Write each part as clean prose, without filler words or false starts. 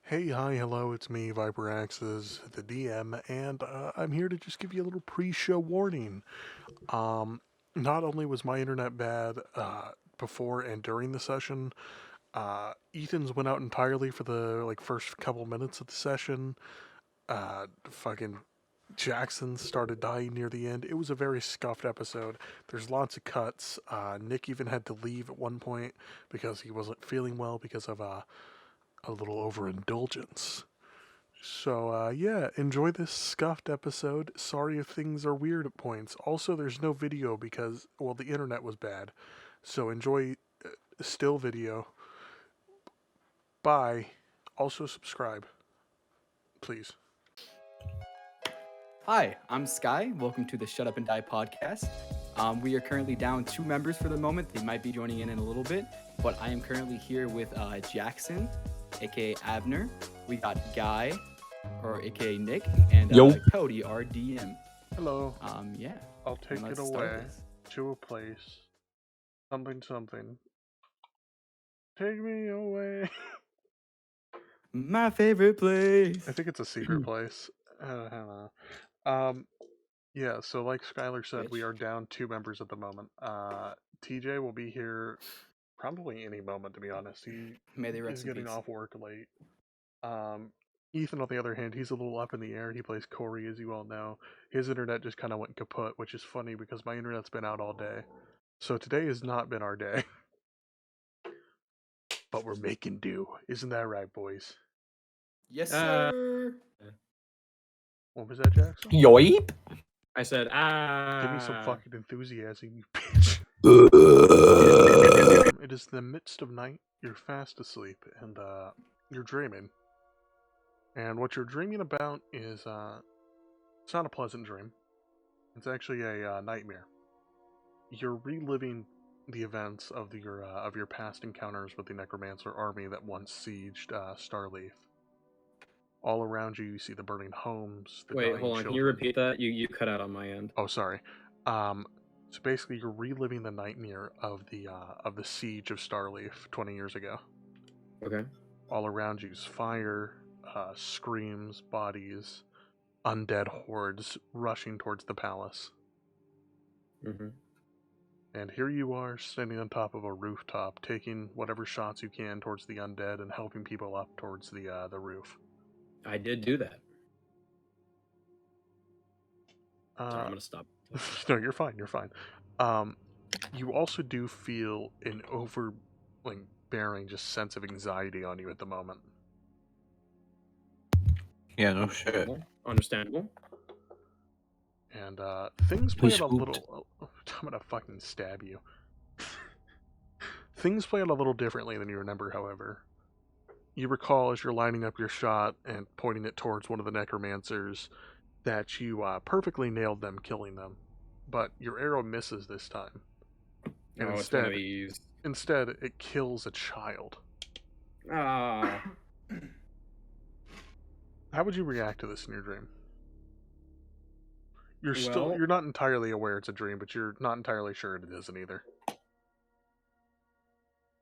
Hey, hi, hello, it's me, ViperAxes, the DM, and I'm here to just give you a little pre-show warning. Um, Not only was my internet bad before and during the session, Ethan's went out entirely for the first couple minutes of the session. Fucking Jackson started dying near the end. It was a very scuffed episode. There's lots of cuts. Nick even had to leave at one point because he wasn't feeling well because of a little overindulgence. So, yeah, enjoy this scuffed episode. Sorry if things are weird at points. Also, there's no video because, well, the internet was bad. So, enjoy still video. Bye. Also, subscribe, please. Hi, I'm Sky. Welcome to the Shut Up and Die podcast. We are currently down 2 members for the moment. They might be joining in a little bit, but I am currently here with Jackson, aka Avner. We got Guy, or aka Nick, and Cody, our DM. Hello. Yeah. I'll take it away to a place. Something, something. Take me away. My favorite place. I think it's a secret place. I don't know. Yeah, so like Skylar said, we are down 2 members at the moment. TJ will be here probably any moment, to be honest. He is getting off work late. Ethan, on the other hand, he's a little up in the air. He plays Corey, as you all know. His internet just kind of went kaput, which is funny because my internet's been out all day. So today has not been our day. But we're making do. Isn't that right, boys? Yes, sir. What was that, Jackson? Yoip. I said, Give me some fucking enthusiasm, you bitch. It is the midst of night, you're fast asleep, and you're dreaming. And what you're dreaming about is it's not a pleasant dream. It's actually a nightmare. You're reliving the events of your past encounters with the Necromancer army that once sieged Starleaf. All around you, you see the burning homes. The Wait, dying hold on. children. Can you repeat that? You cut out on my end. Oh, sorry. So basically, you're reliving the nightmare of the siege of Starleaf 20 years ago. Okay. All around you is fire, screams, bodies, undead hordes rushing towards the palace. Mm-hmm. And here you are, standing on top of a rooftop, taking whatever shots you can towards the undead and helping people up towards the roof. I did do that. Sorry, I'm gonna stop. No, you're fine. You're fine. You also do feel an overbearing just sense of anxiety on you at the moment. Yeah, no shit. Understandable. And things play out a little. I'm gonna fucking stab you. Things play out a little differently than you remember, however. You recall as you're lining up your shot and pointing it towards one of the necromancers that you perfectly nailed them, killing them. But your arrow misses this time. And instead, it kills a child. Ah. How would you react to this in your dream? You're not entirely aware it's a dream, but you're not entirely sure it isn't either.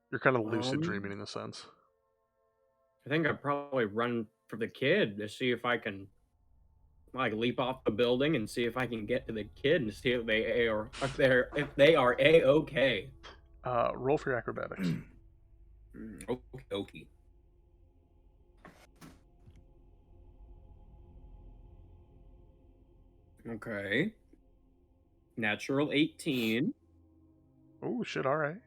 You're kind of lucid dreaming in a sense. I think I'd probably run for the kid to see if I can leap off the building and see if I can get to the kid and see if they are A-okay. Roll for your acrobatics. Okay. Okay. Natural 18. Oh shit! All right.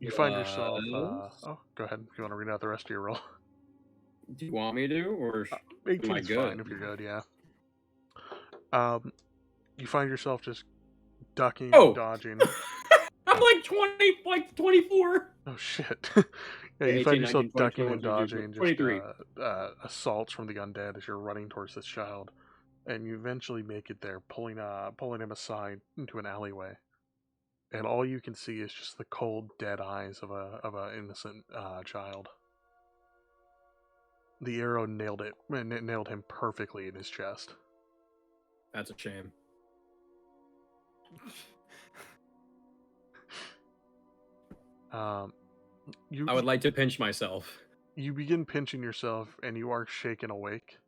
You find yourself. Oh, go ahead. If you want to read out the rest of your roll. Do you want me to, or 18 is fine if you're good. Yeah. You find yourself just ducking, and dodging. I'm like 24. Oh shit! Yeah, you find yourself ducking and dodging, just assaults from the undead as you're running towards this child, and you eventually make it there, pulling him aside into an alleyway, and all you can see is just the cold, dead eyes of a innocent child. The arrow nailed him perfectly in his chest. That's a shame. I would like to pinch myself. You begin pinching yourself, and you are shaken awake,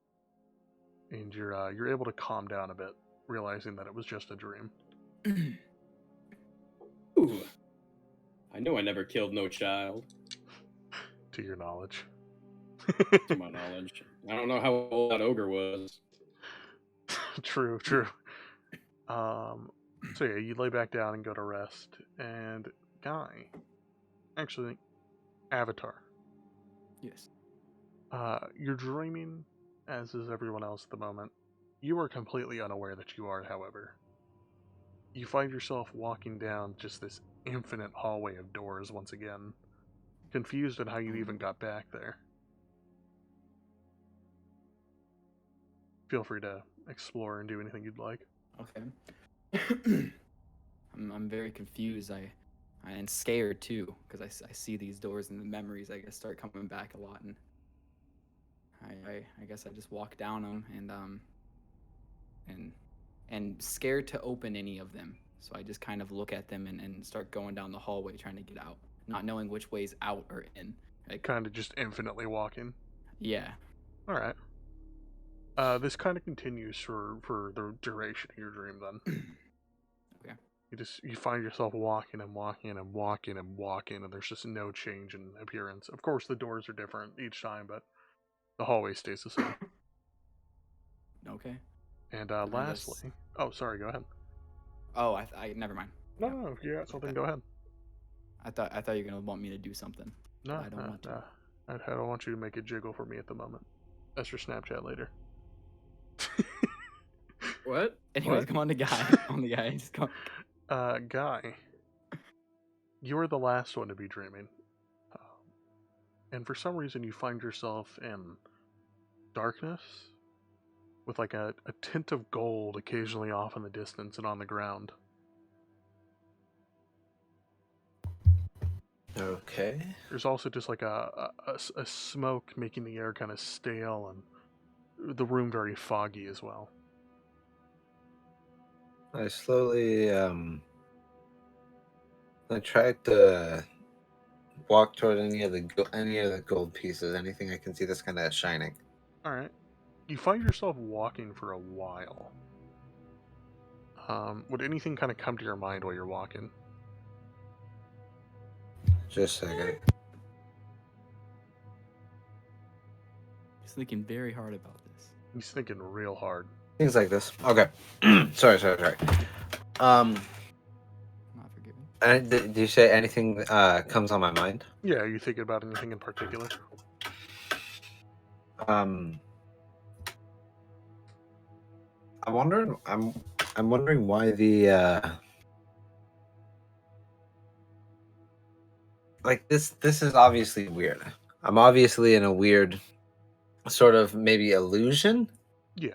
and you're able to calm down a bit, realizing that it was just a dream. Ooh. I know I never killed no child, To your knowledge. to my knowledge. I don't know how old that ogre was. True, true. So yeah, you lay back down and go to rest, and Guy, actually, Avatar, Yes. you're dreaming, as is everyone else at the moment. You are completely unaware that you are, however. You find yourself walking down just this infinite hallway of doors once again, confused at how you even got back there. Feel free to explore and do anything you'd like. Okay. I'm very confused. And scared too, because I see these doors and the memories I guess start coming back a lot, and I guess I just walk down them and scared to open any of them. So I just kind of look at them and start going down the hallway trying to get out, not knowing which way's out or in. Like, Kind of just infinitely walking. yeah. All right. This kind of continues for the duration of your dream. Then Okay. you find yourself walking and walking and walking and walking, and there's just no change in appearance. Of course, the doors are different each time, but the hallway stays the same. Okay. And I guess. lastly, oh, sorry, go ahead. Oh, I never mind. No, if you got something, go ahead. I thought you were gonna want me to do something. No, I don't want to. I don't want you to make it jiggle for me at the moment. That's your Snapchat later. What? Anyways, What? come on, the guy. On the guy. Just go. Guy, you are the last one to be dreaming. And for some reason, you find yourself in darkness with like a tint of gold occasionally off in the distance and on the ground. Okay. There's also just like a smoke making the air kind of stale and the room very foggy as well. I slowly I tried to walk toward any of the gold pieces, anything I can see that's kind of shining. All right. You find yourself walking for a while. Would anything kind of come to your mind while you're walking? Just a second. He's thinking very hard about this. He's thinking real hard. Things like this. Okay. sorry. Not forgiving. Did you say anything comes on my mind? Yeah, are you thinking about anything in particular? I'm wondering. I'm wondering why the like this is obviously weird. I'm obviously in a weird sort of maybe illusion. Yeah.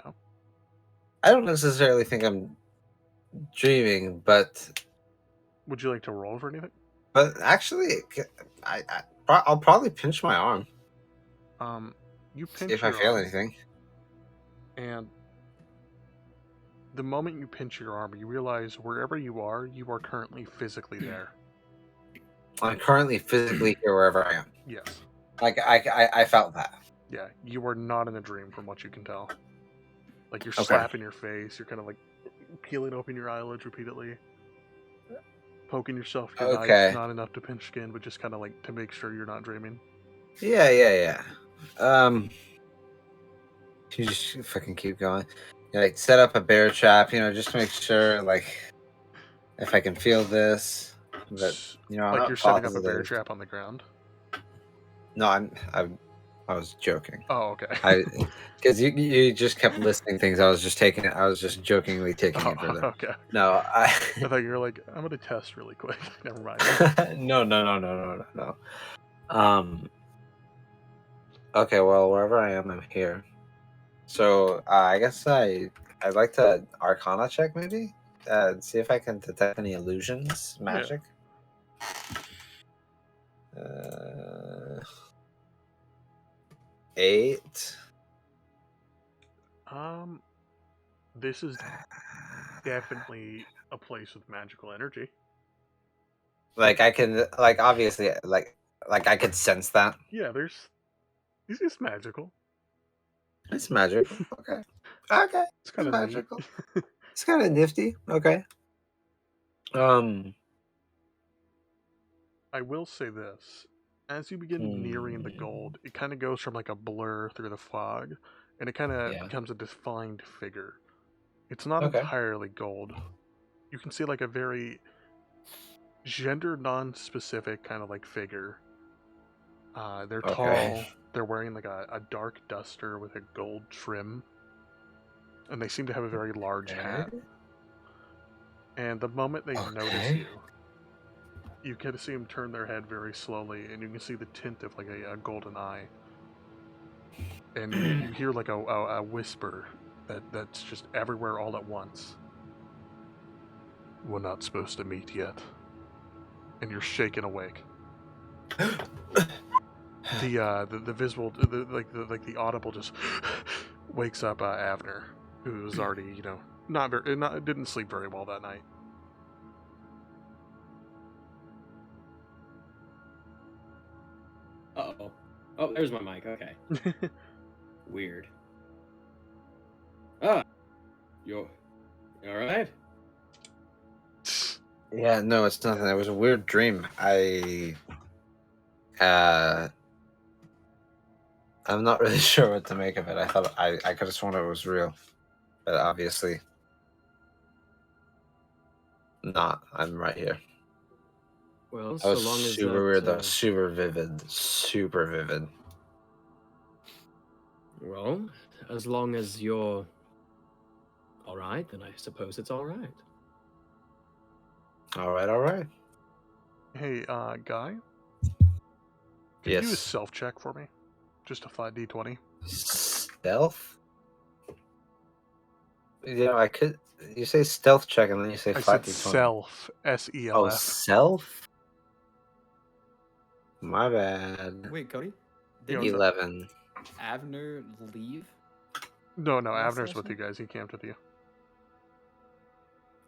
I don't necessarily think I'm dreaming, but Would you like to roll for anything? actually, I'll probably pinch my arm You see pinch if I your feel arm, anything. and the moment you pinch your arm, you realize wherever you are currently physically there. I'm currently physically here wherever I am. Yes. Like I felt that. Yeah, you are not in a dream from what you can tell. Like you're Okay. slapping your face, you're kind of like peeling open your eyelids repeatedly, poking yourself with your Okay. knife, not enough to pinch skin, but just kind of like to make sure you're not dreaming. Yeah. You just fucking keep going. You like set up a bear trap, just to make sure, like, if I can feel this, that I'm Like not you're setting up a positive. bear trap on the ground. No, I was joking. Oh, okay. Because you just kept listing things. I was just jokingly taking it further. Okay. No, I thought you were like, I'm gonna test really quick. Never mind. No. Okay, well, wherever I am, I'm here. So I guess I'd like to Arcana check maybe, see if I can detect any illusions, magic. Yeah. 8. This is definitely a place with magical energy. Like I can, like obviously, like I could sense that. Yeah, there's It's magical. It's magical. Okay. Okay. It's kind of neat. magical. It's kind of nifty. Okay. I will say this. As you begin nearing the gold, it kind of goes from like a blur through the fog, and it kind of Yeah. becomes a defined figure. It's not Okay. entirely gold. You can see like a very gender non-specific kind of like figure. They're Okay. tall. They're wearing like a dark duster with a gold trim, and they seem to have a very large hat. And the moment they notice Okay. you can see them turn their head very slowly, and you can see the tint of like a golden eye. And you hear like a whisper that's just everywhere all at once. We're not supposed to meet yet. And you're shaken awake. The visual, the audible just wakes up Avner, who was already didn't sleep very well that night. Uh-oh. Oh, there's my mic. Okay. Weird. Ah, you all right? Yeah, no, it's nothing. It was a weird dream. I'm not really sure what to make of it. I thought I could have sworn it was real, but obviously not. I'm right here. Well, That so was long as super weird though. that, Super vivid. Super vivid. well, as long as you're all right, then I suppose it's all right. All right, all right. Hey, Guy, can you do a Yes. self check for me? Just a flat d20. Stealth? Yeah, I could. You say stealth check and then you say I flat said d20. self, SELF. Oh, self? My bad. Wait, Cody? Yeah, Did what's up? 11. Avner leave? No, last Avner's with session? you guys. He camped with you.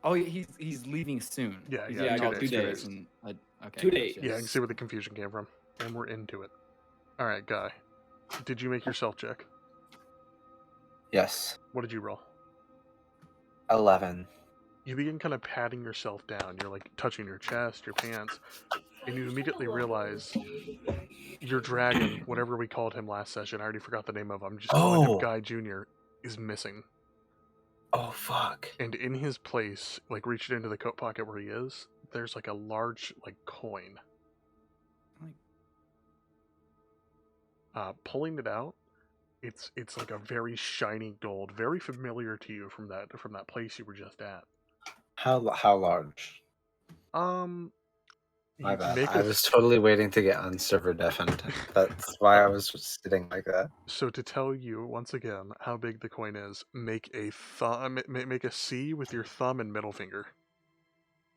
Oh, he's leaving soon. Yeah, He's yeah, leaving I got all 2 this days. space and okay, 2 gotcha. days. Yeah, I can see where the confusion came from. And we're into it. Alright, Guy. Did you make your self check? Yes. What did you roll? 11. You begin kind of patting yourself down. You're like touching your chest, your pants, and you immediately realize your dragon, whatever we called him last session, I already forgot the name of him, I'm just calling him Oh. Guy Jr., is missing. Oh, fuck. And in his place, like reaching into the coat pocket where he is, there's like a large like coin. Pulling it out, it's like a very shiny gold, very familiar to you from that place you were just at. How large? My You bad. make I was totally waiting to get unserver deafened. That's why I was just sitting like that. So to tell you once again how big the coin is, make a thumb, make a C with your thumb and middle finger,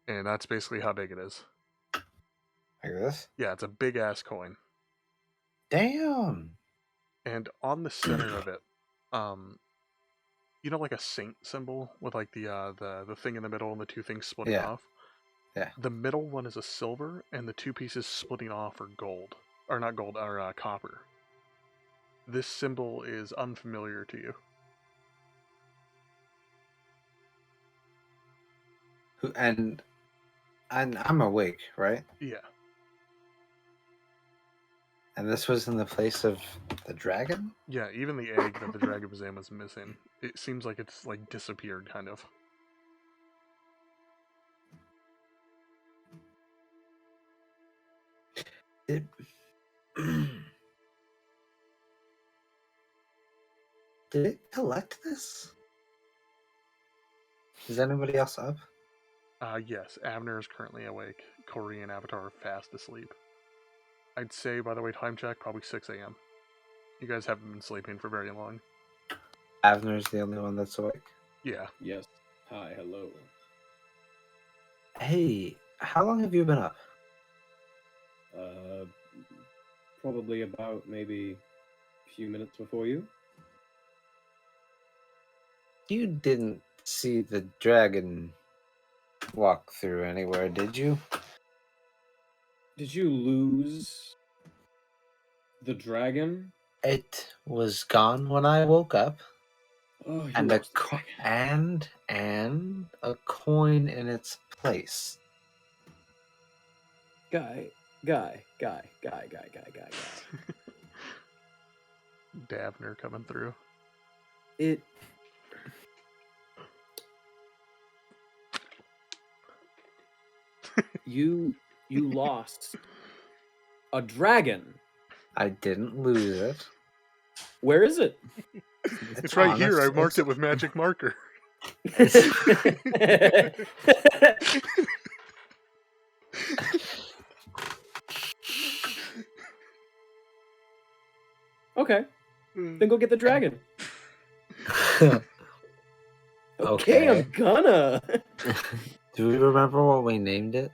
and that's basically how big it is. Like this? Yeah, it's a big ass coin. Damn. And on the center of it, you know, like a saint symbol with like the thing in the middle and the two things splitting Yeah. off. Yeah. The middle one is a silver, and the two pieces splitting off are gold, or not gold, or copper. This symbol is unfamiliar to you. And I'm awake, right? Yeah. And this was in the place of the dragon? Yeah, even the egg that the dragon was in was missing. It seems like it's like disappeared, kind of. Did did it collect this? Is anybody else up? Yes, Avner is currently awake. Corey and Avatar are fast asleep. I'd say, by the way, time check, probably 6 a.m. You guys haven't been sleeping for very long. Avner's the only one that's awake. Yeah. Yes. Hi, hello. Hey, how long have you been up? Probably about maybe a few minutes before you. You didn't see the dragon walk through anywhere, did you? Did you lose the dragon? It was gone when I woke up, Oh, you and a lost the and a coin in its place. guy. Davner coming through. It. You lost a dragon. I didn't lose it. Where is it? It's right here. I honest- marked it's- it with magic marker. Okay, then go get the dragon. Okay. I'm gonna. Do we remember what we named it?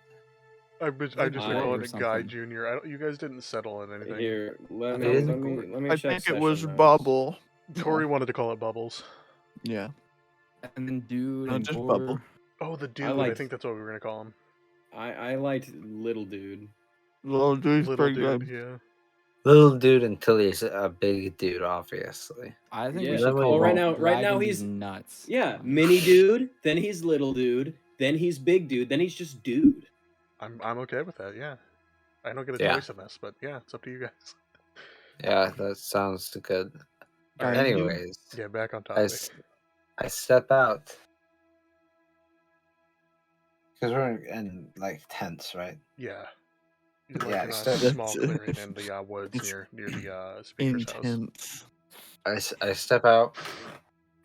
I just been Guy calling or it Guy something. Junior. You guys didn't settle on anything. Here, let It is me I check. think it was session notes. Bubble. Corey wanted to call it Bubbles. Yeah. And then dude No, and just Boar. Bubble. Oh, the dude. I liked- think that's what we were gonna call him. I liked little dude. Little dude's Little pretty dude. good. Yeah. Little dude until he's a big dude, obviously. I think Yeah. we should Well, call right him now- right now Dragons he's- nuts. Yeah, mini dude. Then he's little dude. Then he's big dude. Then he's just dude. I'm okay with that. Yeah. I don't get a Yeah. choice in this, but yeah, it's up to you guys. Yeah, that sounds good. Guy Anyways, Yeah, back on I, topic. I step out because we're in like tents, right? Yeah. You're Yeah, like in a so small that's- clearing in the woods it's near the speaker's house. Intense. I step out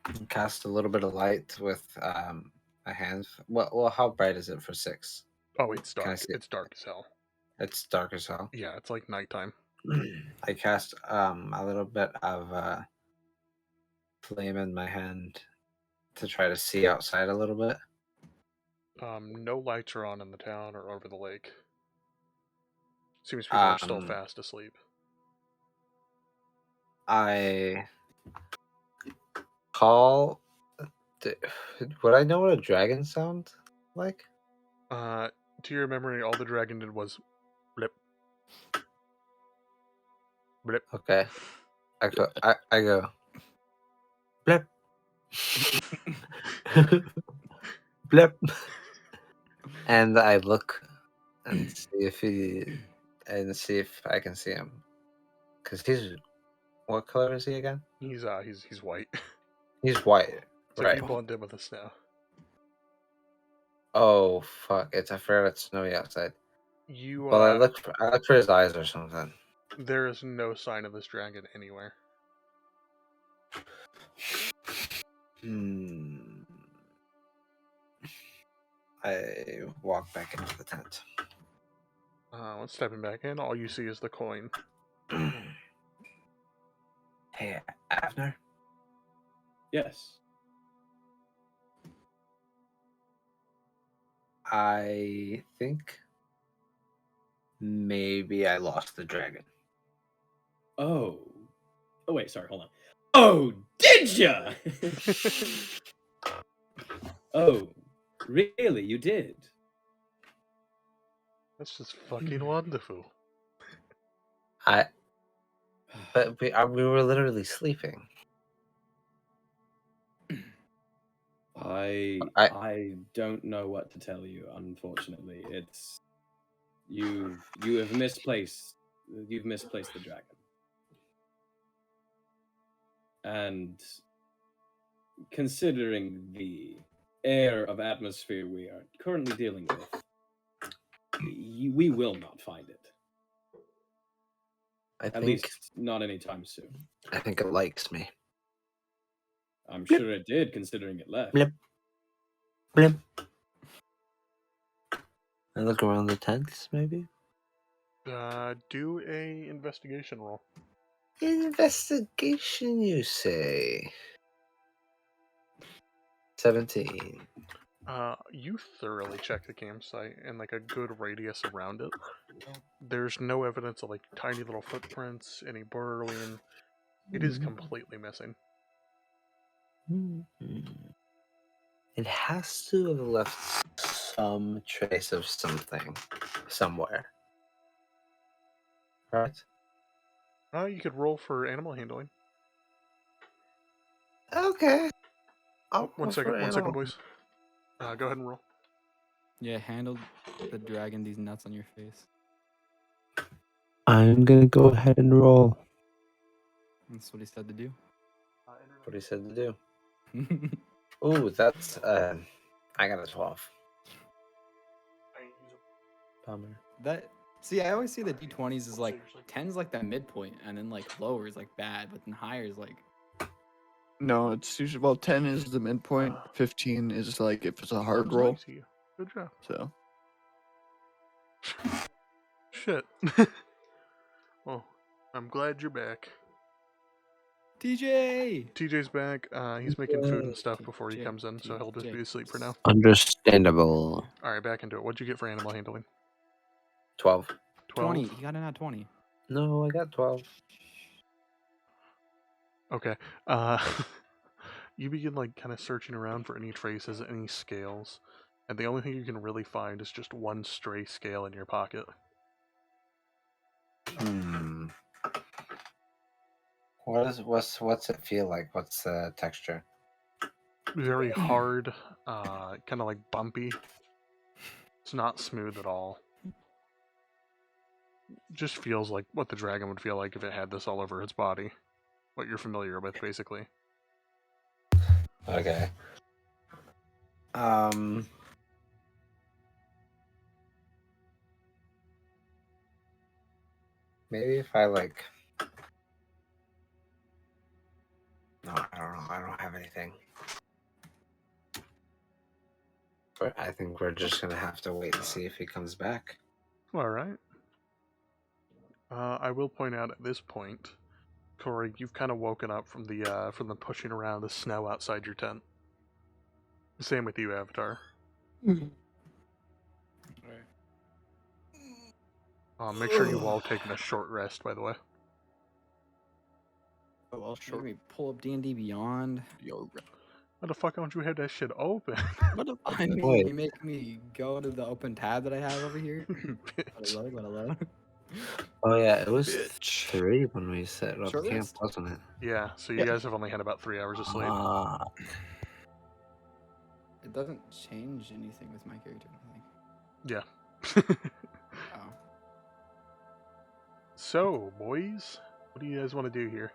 and cast a little bit of light with my hands. Well, how bright is it for 6? Oh, it's Can I dark. see it? It's dark as hell. It's dark as hell. Yeah, it's like nighttime. I cast a little bit of flame in my hand to try to see outside a little bit. No lights are on in the town or over the lake. Seems people are still Um, fast asleep. I call. Would I know what a dragon sounds like? To your memory, all the dragon did was blip. Blip. Okay. I go. Blip. Blip. And I look and see if I can see him. Cause what color is he again? He's white. He's white. It's like Right. he's blended in with the snow. Oh fuck! I forgot it's snowy outside. You Well, I look for his eyes or something. there is no sign of this dragon anywhere. I walk back into the tent. Once stepping back in, all you see is the coin. Hey, Avner. Yes. I think maybe I lost the dragon. Oh. Oh wait, sorry, hold on. Oh, did ya? Oh, really? You did? That's just fucking wonderful. But we were literally sleeping. I don't know what to tell you. Unfortunately, it's you have misplaced. You've misplaced the dragon, and considering the air of atmosphere we are currently dealing with, we will not find it. At least not anytime soon. I think it likes me. I'm sure it did, considering it left. Blip. Blip. I look around the tents, maybe. Do a investigation roll. Investigation, you say? 17. You thoroughly check the campsite and like a good radius around it. There's no evidence of like tiny little footprints, any burrowing. It is completely missing. It has to have left some trace of something somewhere. Right? You could roll for animal handling. Okay. Oh, one second, boys. Go ahead and roll. Yeah, handle the dragon these nuts on your face. I'm gonna go ahead and roll. That's what he said to do. What he said to do. Ooh, that's I got a 12. Bummer. See, I always see the D20s as like 10's like the midpoint, and then like lower is like bad, but then higher is like No, it's usually, well, 10 is the midpoint. 15 is like if it's a hard That's roll. nice of you. Good job. So Shit. Well, I'm glad you're back. TJ. TJ's back. He's making food and stuff T- before he J- comes in, so he'll just J- be asleep for now. Understandable. All right, back into it. What'd you get for animal handling? 12. 12. 20. He got an at 20. No, I got 12. Okay. You begin like kind of searching around for any traces, any scales, and the only thing you can really find is just one stray scale in your pocket. What's it feel like? What's the texture? Very hard, kind of like bumpy. It's not smooth at all. Just feels like what the dragon would feel like if it had this all over its body. What you're familiar with, basically. Okay. Maybe if I like. No, I don't know. I don't have anything. But I think we're just gonna have to wait and see if he comes back. All right. I will point out at this point, Corey, you've kind of woken up from the pushing around the snow outside your tent. Same with you, Avatar. Make sure you all taking a short rest, by the way. oh, well, Should we pull up D&D Beyond? Why the fuck don't you have that shit open? What the fuck? I mean, Wait. you make me go to the open tab that I have over here. Let alone. Oh yeah, it was Bitch. 3 when we set up Short camp, rest? wasn't it? Yeah, so you guys have only had about 3 hours of sleep. It doesn't change anything with my character, I think. Yeah. Oh. So, boys, what do you guys want to do here?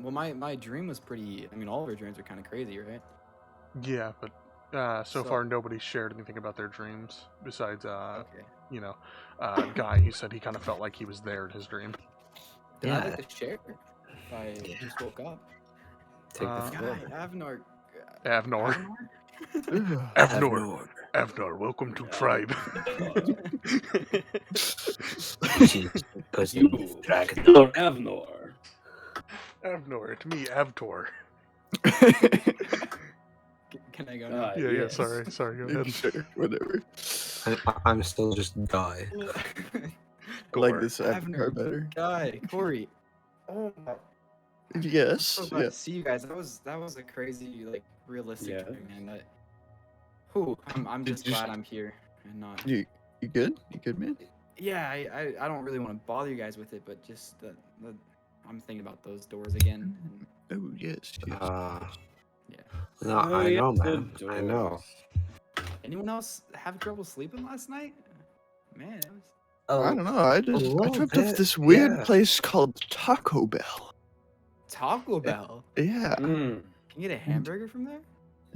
Well, my dream was pretty. I mean, all of our dreams are kind of crazy, right? Yeah, but so far nobody's shared anything about their dreams besides Okay. Guy. He said he kind of felt like he was there in his dream. Then I'd Yeah. like to share if I just woke up. Take the Uh, floor. Guy, Avner. Avnor. Ugh. Avnor. Avnor, welcome to Tribe. Because You, dragon. Avnor. Avnor, it's me, Avtor. Can I go now? Yeah, Yes. sorry, go ahead. Sure, whatever. I'm still just Guy. I Go like for it. this avatar better. Guy, Corey. Oh my. Yes. So glad to see you guys. That was a crazy, like, realistic Yeah. dream, man. I'm Did just you- glad I'm here and not. You good? You good, man? Yeah, I don't really want to bother you guys with it, but just I'm thinking about those doors again. And Oh yes. Yes. Yeah. No, Oh, I yeah, know, the man. I know. doors. anyone else have trouble sleeping last night? Man, it was. I don't know. I little dreamt bit, of this weird yeah. place called Taco Bell. Taco Bell. Yeah. Mm. Can you get a hamburger from there?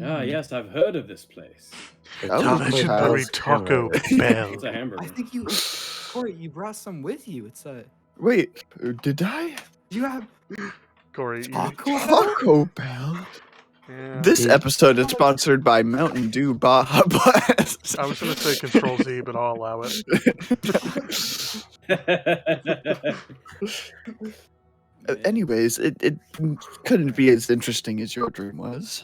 Ah, yes, I've heard of this place. The Oh, Taco legendary Bell's Taco hamburger. Bell. It's a hamburger. I think you, Corey, you brought some with you. It's a. Wait, did I? You have Corey, Taco Bell. Taco Bell. yeah. This He- episode is sponsored by Mountain Dew Baja Blast. I was gonna say Control Z, but I'll allow it. Anyways, it couldn't be as interesting as your dream was.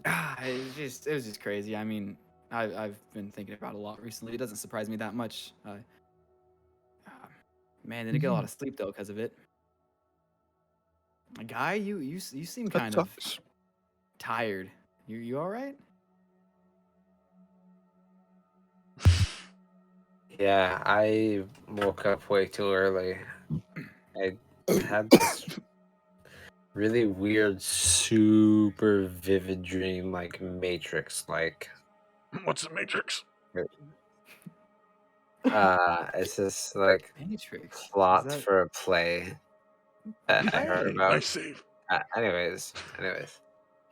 It was just crazy. I mean, I've been thinking about it a lot recently. It doesn't surprise me that much. Man, didn't get a lot of sleep though because of it. Guy, you seem That kind of sucks. tired. You all right? Yeah, I woke up way too early. I had this really weird, super vivid dream, like Matrix, like. What's the Matrix? It's just like Matrix. Is plot that for a play that I heard play? about. Nice save. Anyways.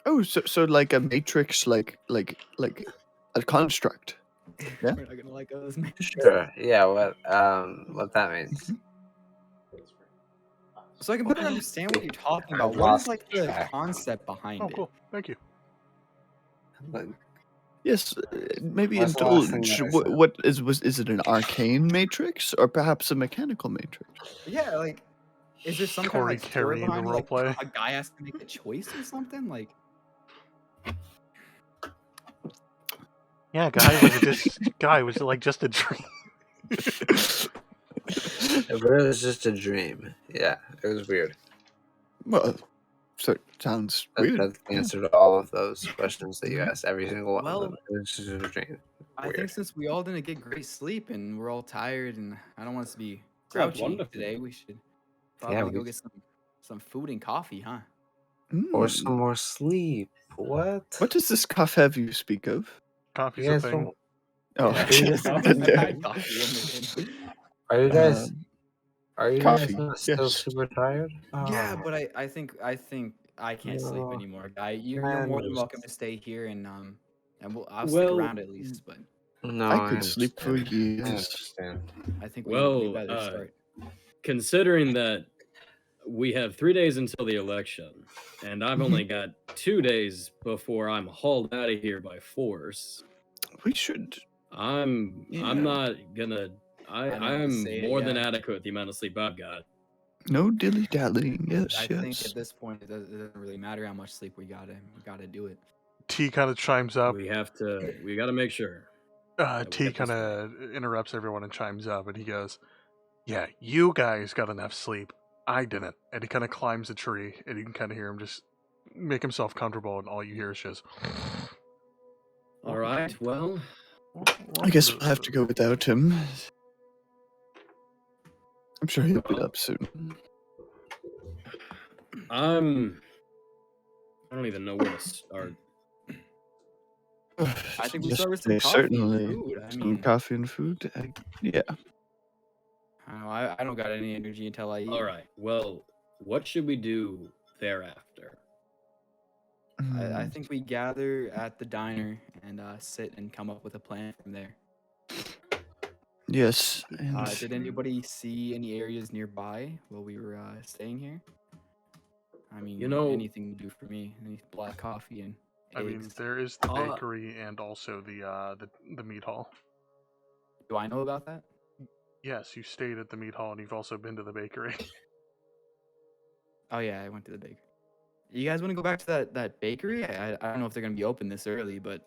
Oh, so like a matrix, like a construct. Yeah. We're not gonna like those Matrix. Sure. Yeah. What that means? So I can better understand what you're talking I about. What is lost like the track. concept behind Oh, it? cool. Thank you. Like, Yes, maybe what's the last thing indulge. that I said? What is it an arcane matrix or perhaps a mechanical matrix? Yeah, like, is there some kind of Corey like story carrying the behind it? Like roleplay. a guy has to make a choice or something? Like, Yeah, guy was like just a dream. It was just a dream. Yeah, it was weird. Well, so it sounds weird. That's the answer to all of those questions that you asked. Every single one Well, of them. It was just a dream. I think Weird. since we all didn't get great sleep and we're all tired and I don't want us to be Sounds grouchy wonderful. today, we should Yeah, probably go we- get some food and coffee, huh? Or Mm. some more sleep. What? What is this cough have you speak of? Coffee's You a guys thing. don't. Oh, Yeah, you just- I've yeah. had coffee Are you guys? Um, Are you guys coffee, not still yes. super tired? Yeah, Oh, but I think I can't sleep No. anymore, guy. You're I more than welcome to understand. stay here and I'll stick Well, around at least, but No, I could sleep for understand. I years. understand. I think we Well, better start. considering that we have 3 days until the election, and I've only got 2 days before I'm hauled out of here by force, We should. I'm Yeah. not gonna. I know, I'm say it, more than yeah. adequate with the amount of sleep I've got. No dilly dallying. Yes, I think yes. at this point it doesn't really matter how much sleep we gotta do it. T kind of chimes up. We gotta make sure. we T get this kind of interrupts everyone and chimes up, and he goes, "Yeah, you guys got enough sleep. I didn't." And he kind of climbs a tree, and you can kind of hear him just make himself comfortable, and all you hear is just. All right. Well, I guess we'll have to go without him. I'm sure he'll be up soon. I don't even know where to start. I think we Yes, start with some they coffee and certainly food. I some mean, coffee and food. Yeah. I don't know, I don't got any energy until I eat. All right. Well, what should we do thereafter? I think we gather at the diner and sit and come up with a plan from there. Yes. And Did anybody see any areas nearby while we were staying here? I mean, You know- anything would do for me. Any black coffee and I mean, eggs. there is the Uh, bakery and also the meat hall. Do I know about that? Yes, you stayed at the meat hall, and you've also been to the bakery. Oh yeah, I went to the bakery. You guys want to go back to that bakery? I don't know if they're gonna be open this early, but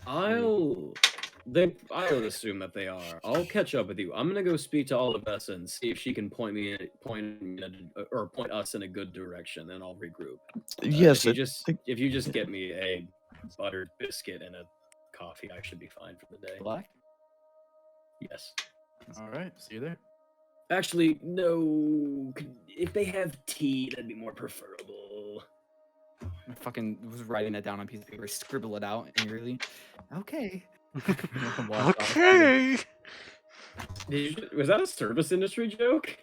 I would assume that they are. I'll catch up with you. I'm gonna go speak to Olivessa and see if she can point us in a good direction, and I'll regroup. yes, If you just get me a buttered biscuit and a coffee, I should be fine for the day. black. Yes. All right, see you there. Actually, no. If they have tea, that'd be more preferable. I fucking was writing that down on a piece of paper, scribble it out angrily. Okay. Walk off. Okay. Was that a service industry joke?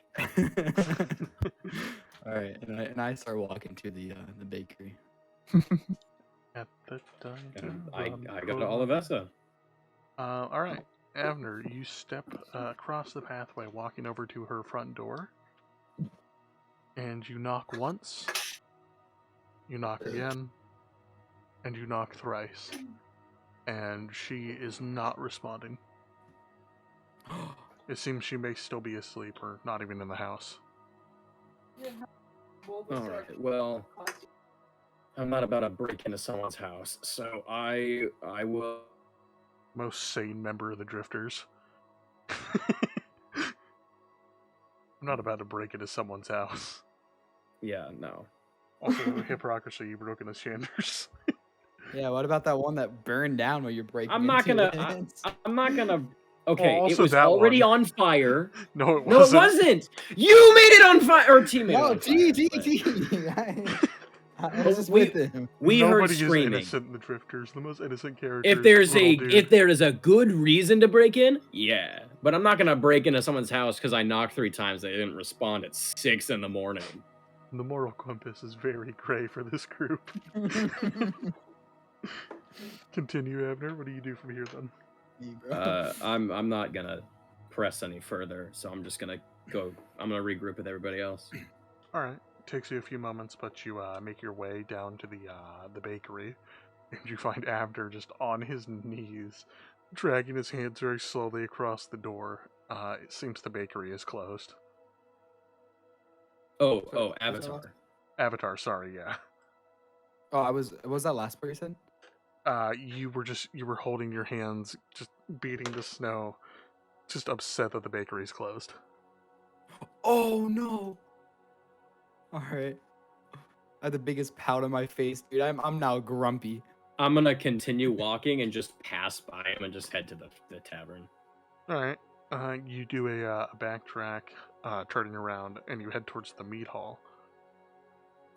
All right, and I start walking to the bakery. At the And diner, I go to Olivessa. All right, Avner, you step across the pathway, walking over to her front door, and you knock once. You knock again, and you knock thrice, and she is not responding. It seems she may still be asleep or not even in the house. All right. Well, I'm not about to break into someone's house, so I will. Most sane member of the Drifters. I'm not about to break into someone's house. Yeah, no. Also, hypocrisy, you broke into Shander's. Yeah, what about that one that burned down while you're breaking? I'm not into gonna. it? I'm not gonna Okay, it also was that already one. on fire. No, it No, it wasn't. wasn't. You made it on fire. Or team made it No, on fire. T. but- I was just We- with him. We heard Nobody is screaming. innocent in the Drifters. The most innocent character If is there's little a dude. if there is a good reason to break in, yeah. But I'm not gonna break into someone's house because I knocked 3 times. They didn't respond at 6 in the morning. The moral compass is very gray for this group. Continue, Avner. What do you do from here then? I'm not gonna press any further, so I'm just gonna go. I'm gonna regroup with everybody else. All right. Takes you a few moments, but you make your way down to the bakery, and you find Avner just on his knees, dragging his hands very slowly across the door. It seems the bakery is closed. Oh, Avatar. Avatar, sorry, yeah. Oh, was that last part you said? You were holding your hands, just beating the snow, just upset that the bakery's closed. Oh no. All right. I had the biggest pout on my face, dude. I'm now grumpy. I'm gonna continue walking and just pass by him and just head to the tavern. All right. You do a backtrack, turning around, and you head towards the meat hall.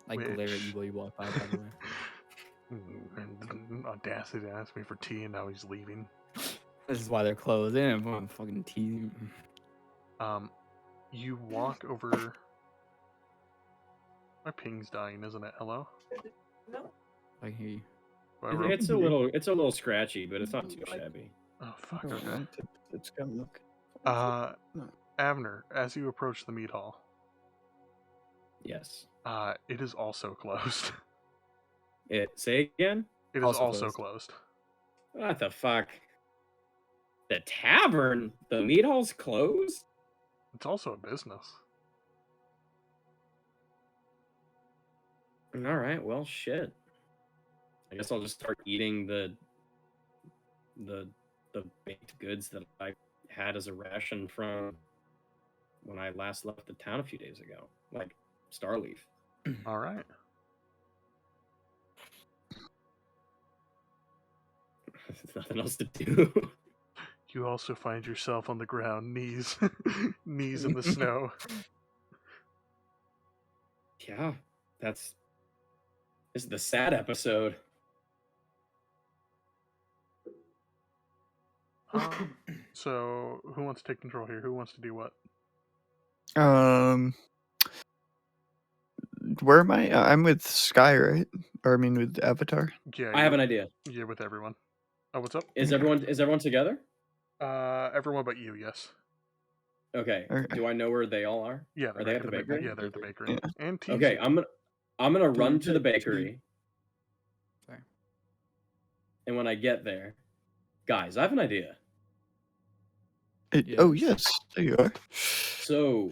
Like glare at Which- you while you walk by the way. And audacity to ask me for tea, and now he's leaving. This is why they're closed. They didn't want fucking tea. You walk over. My ping's dying, isn't it? Hello. I hear you. Do I roll? It's a little scratchy, but it's not too shabby. Oh fuck. Oh, Okay. right, it's gonna look. Avner, as you approach the meat hall, Yes. it is also closed. Say again. It is Also also closed. closed. What the fuck? The tavern? The meat hall's closed? It's also a business. All right, well, shit. I guess I'll just start eating the baked goods that I had as a ration from when I last left the town a few days ago, like Starleaf. All right. There's nothing else to do. You also find yourself on the ground, knees, knees in the snow. Yeah, this is the sad episode. So, who wants to take control here? Who wants to do what? Where am I? I'm with Sky, right? Or I mean, with Avatar. Yeah, I have an idea. Yeah, with everyone. Oh, what's up? Is everyone together? Everyone but you. Yes. Okay. Okay. Do I know where they all are? Yeah. Are they at the bakery? Yeah, they're at the bakery. Yeah. And TC. Okay, I'm gonna run to the Dude, bakery. Sorry. And when I get there, guys, I have an idea. Oh Yes. yes, there you are. So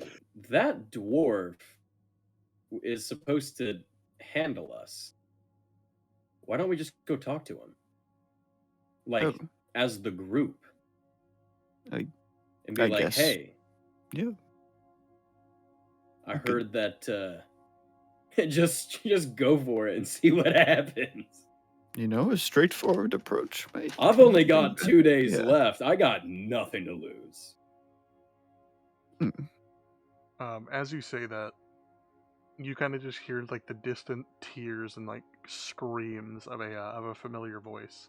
that dwarf is supposed to handle us. Why don't we just go talk to him? Like Oh. as the group. I And be like, guess. hey, Yeah. I Okay. heard that just go for it and see what happens. You know, a straightforward approach, mate. I've only got 2 days Yeah. left. I got nothing to lose. As you say that, you kind of just hear like the distant tears and like screams of a familiar voice.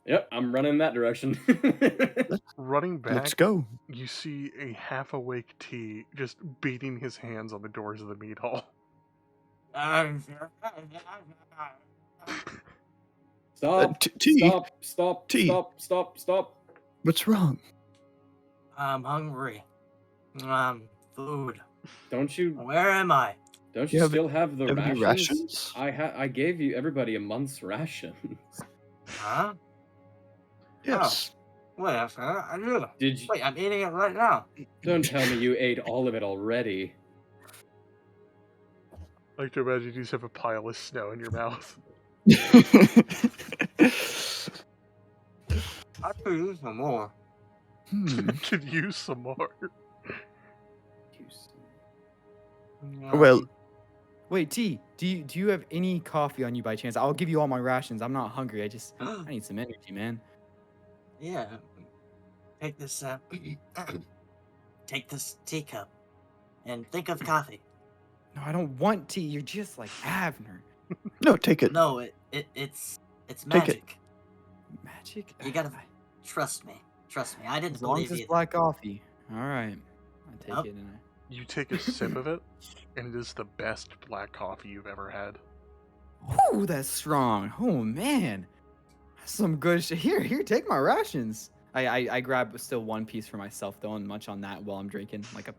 Yep, I'm running that direction. Running back, Let's go. you see a half-awake T just beating his hands on the doors of the meat hall. Stop. T, Stop. T. Stop. what's wrong? I'm hungry. Food. Don't you Where am I? don't You you have- still have the Have rations? any rations? I gave you everybody a month's rations. Huh? Yes. Wait, I do. Did you Wait, I'm eating it right now. don't tell me you ate all of it already. I like to imagine you just have a pile of snow in your mouth. I could use some more. Could use some more. Well, Wait, T, do you have any coffee on you by chance? I'll give you all my rations. I'm not hungry. I need some energy, man. Yeah. take this take this teacup and think of coffee. No, I don't want tea. You're just like Avner. No, take it. No, it's Take it. magic. Magic? You gotta trust me. Trust me. I didn't As long as believe it's either. black coffee. All right. I take Yup. it and You take a sip of it, and it is the best black coffee you've ever had. Ooh, that's strong. Oh man, that's some good shit. Here, take my rations. I grab still one piece for myself though, and munch on that while I'm drinking like a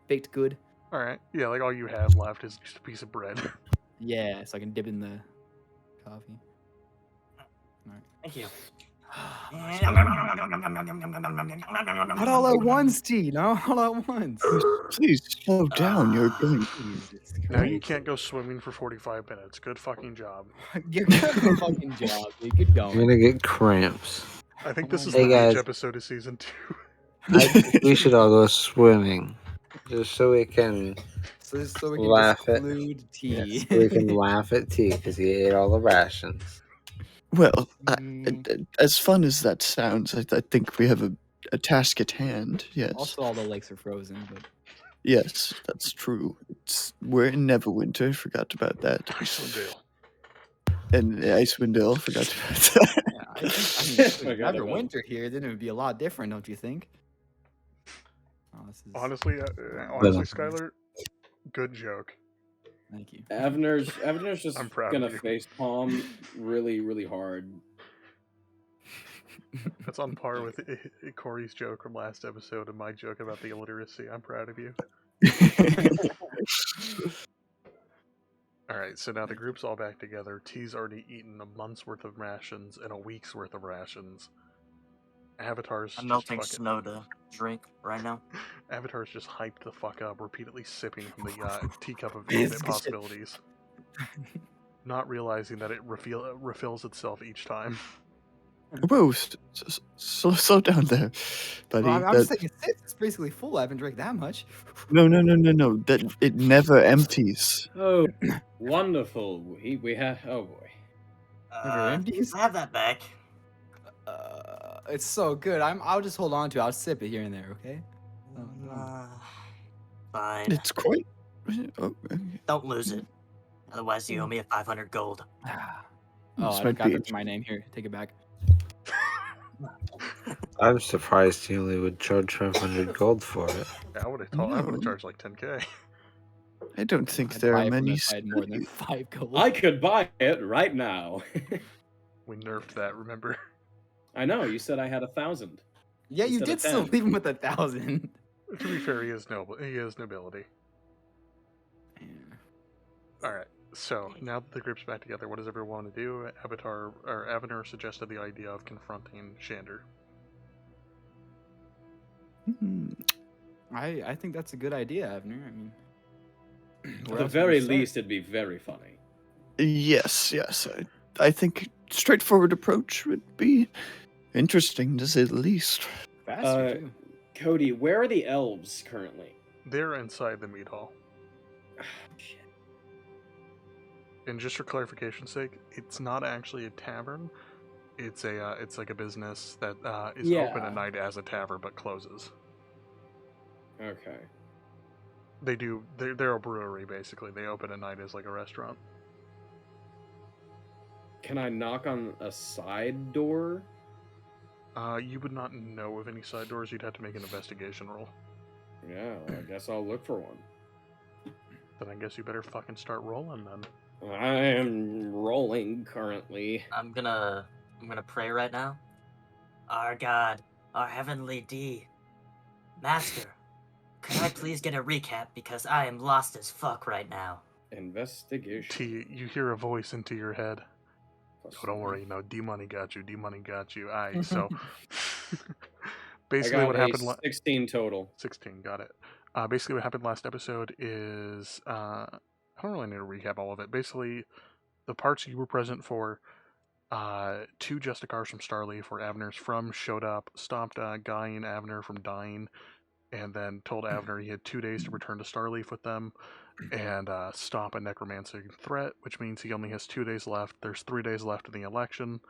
baked good. All right. Yeah, like all you have left is just a piece of bread. Yeah, so I can dip in the coffee. Thank you. Not all at once, T. No, all at once. Please slow down. You're going. Jesus No, you Christ. can't go swimming for 45 minutes. Good fucking job. You're good fucking job, dude. Good I'm going. gonna get cramps. I think this is Hey, the beach guys. episode of season 2. I think we should all go swimming, just so we can So we can laugh at. exclude Yeah, T. so we can laugh at T because he ate all the rations. Well, Mm. as fun as that sounds, I think we have a task at hand. Yes. Also, all the lakes are frozen, but Yes, that's true. We're in Neverwinter. Forgot about that. Iceland Dale. And Icewind Dale. Forgot about that. yeah, I think if Forgot never about it. winter here, then it would be a lot different, don't you think? Oh, this is... Honestly, Well- Skylar, good joke. Thank you. Avner's just I'm proud gonna of you. face palm really, really hard. That's on par with Corey's joke from last episode and my joke about the illiteracy. I'm proud of you. Alright, so now the group's all back together. T's already eaten a month's worth of rations and a week's worth of rations. Avatar's I'm just melting fucking... snow to drink right now. Avatar's just hyped the fuck up, repeatedly sipping from the teacup of infinite possibilities. Not realizing that it refills itself each time. Whoa, slow down there, buddy. Well, I'm That- saying it's basically full. I haven't drank that much. no. That it never empties. Oh, wonderful. We have. Oh boy. Never empties? I have that back. It's so good. I'll just hold on to it. I'll sip it here and there, okay? Fine. It's quite. Oh, Don't lose it. Otherwise, you owe me a 500 gold. Oh, This I might forgot be that's my name here. Take it back. I'm surprised he only would charge 500 gold for it. I would have No. charged like 10k. I don't think I'd there buy are it from many. if I had more than 5 gold. I could buy it right now. We nerfed that, remember? I know. You said I had 1,000. Yeah, you instead did of still 10. leave him with 1,000. To be fair, he is noble. He has nobility. Alright, so now that the group's back together, what does everyone want to do? Avner suggested the idea of confronting Shander. Hmm. I think that's a good idea, Avner. I mean, At where the else would very we start? least, it'd be very funny. Yes. I think straightforward approach would be interesting to say the least. Faster, too. Cody, where are the elves currently? They're inside the meat hall. Shit. And just for clarification's sake, it's not actually a tavern. It's like a business that is open Yeah. at night as a tavern but closes. Okay. They're a brewery basically. They open at night as like a restaurant. Can I knock on a side door? You would not know of any side doors. You'd have to make an investigation roll. Yeah, I guess I'll look for one. Then I guess you better fucking start rolling then. I am rolling currently. I'm gonna pray right now. Our God, our heavenly D, Master, could I please get a recap because I am lost as fuck right now. Investigation. T, you hear a voice into your head. Plus Oh, don't one. worry, no, D-Money got you, D-Money got you. Alright, so... I basically got what a happened... 16 total. 16, got it. Basically what happened last episode is... I don't really need to recap all of it. Basically, the parts you were present for, 2 Justicars from Starleaf, where Avner's from, showed up, stopped Guy and Avner from dying, and then told Avner he had 2 days to return to Starleaf with them, and stop a necromancer threat, which means he only has 2 days left. There's 3 days left in the election,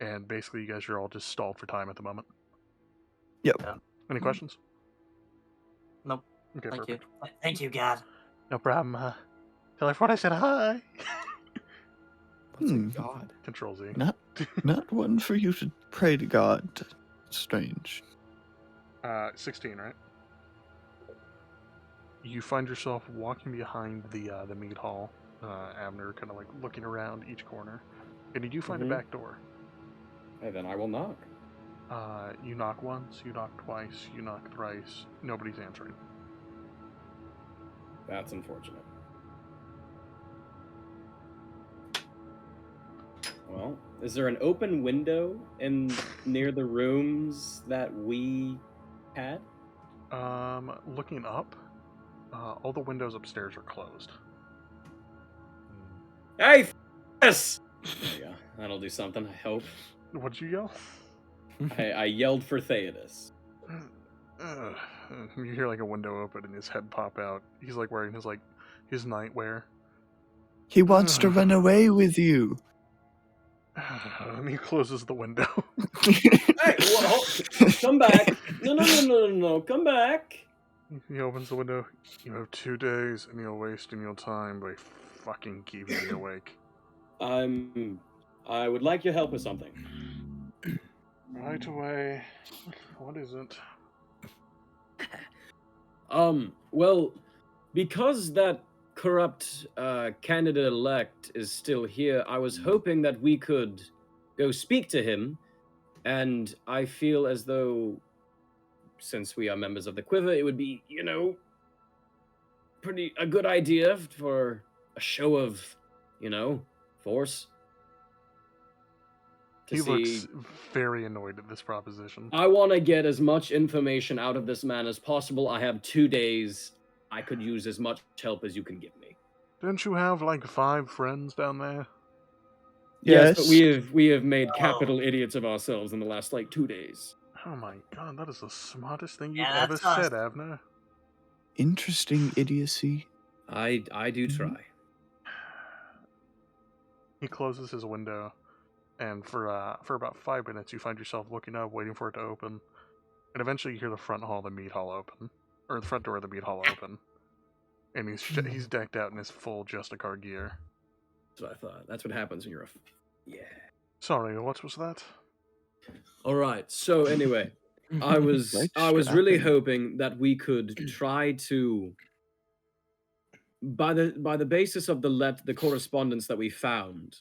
and basically you guys are all just stalled for time at the moment. Yep. Yeah. Any questions? Nope. Okay, Thank perfect. you. Thank you, God. No problem. Tell everyone I said hi. What's a Hmm. god? Control Z. Not one for you to pray to God. Strange. 16, right? You find yourself walking behind the meat hall. Avner kind of like looking around each corner, and you do find a Mhm. back door. Hey, then I will knock. You knock once, you knock twice, you knock thrice. Nobody's answering. That's unfortunate. Well, is there an open window in near the rooms that we had? Looking up, all the windows upstairs are closed. Hey, yes. There you go. That'll do something. I hope. What'd you yell? I yelled for Theodos. You hear like a window open and his head pop out. He's like wearing his nightwear. He wants to run away with you. And he closes the window. Hey, come back! No! Come back! He opens the window. You have 2 days, and you're wasting your time by fucking keeping me awake. I would like your help with something. Right away. What is it? Well, because that corrupt candidate-elect is still here, I was hoping that we could go speak to him, and I feel as though, since we are members of the Quiver, it would be, a good idea for a show of, force. He looks very annoyed at this proposition. I want to get as much information out of this man as possible. I have 2 days. I could use as much help as you can give me. Don't you have like 5 friends down there? Yes, but we have made capital idiots of ourselves in the last 2 days. Oh my god, that is the smartest thing you've Yeah, ever that's us. said, Avner. Interesting idiocy. I do try. He closes his window, and for about 5 minutes, you find yourself looking up, waiting for it to open, and eventually you hear the front door of the meat hall open, and he's decked out in his full Justicar gear. That's what I thought. That's what happens when you're yeah. Sorry, what was that? All right. So anyway, I was really hoping that we could try to, by the basis of the correspondence that we found,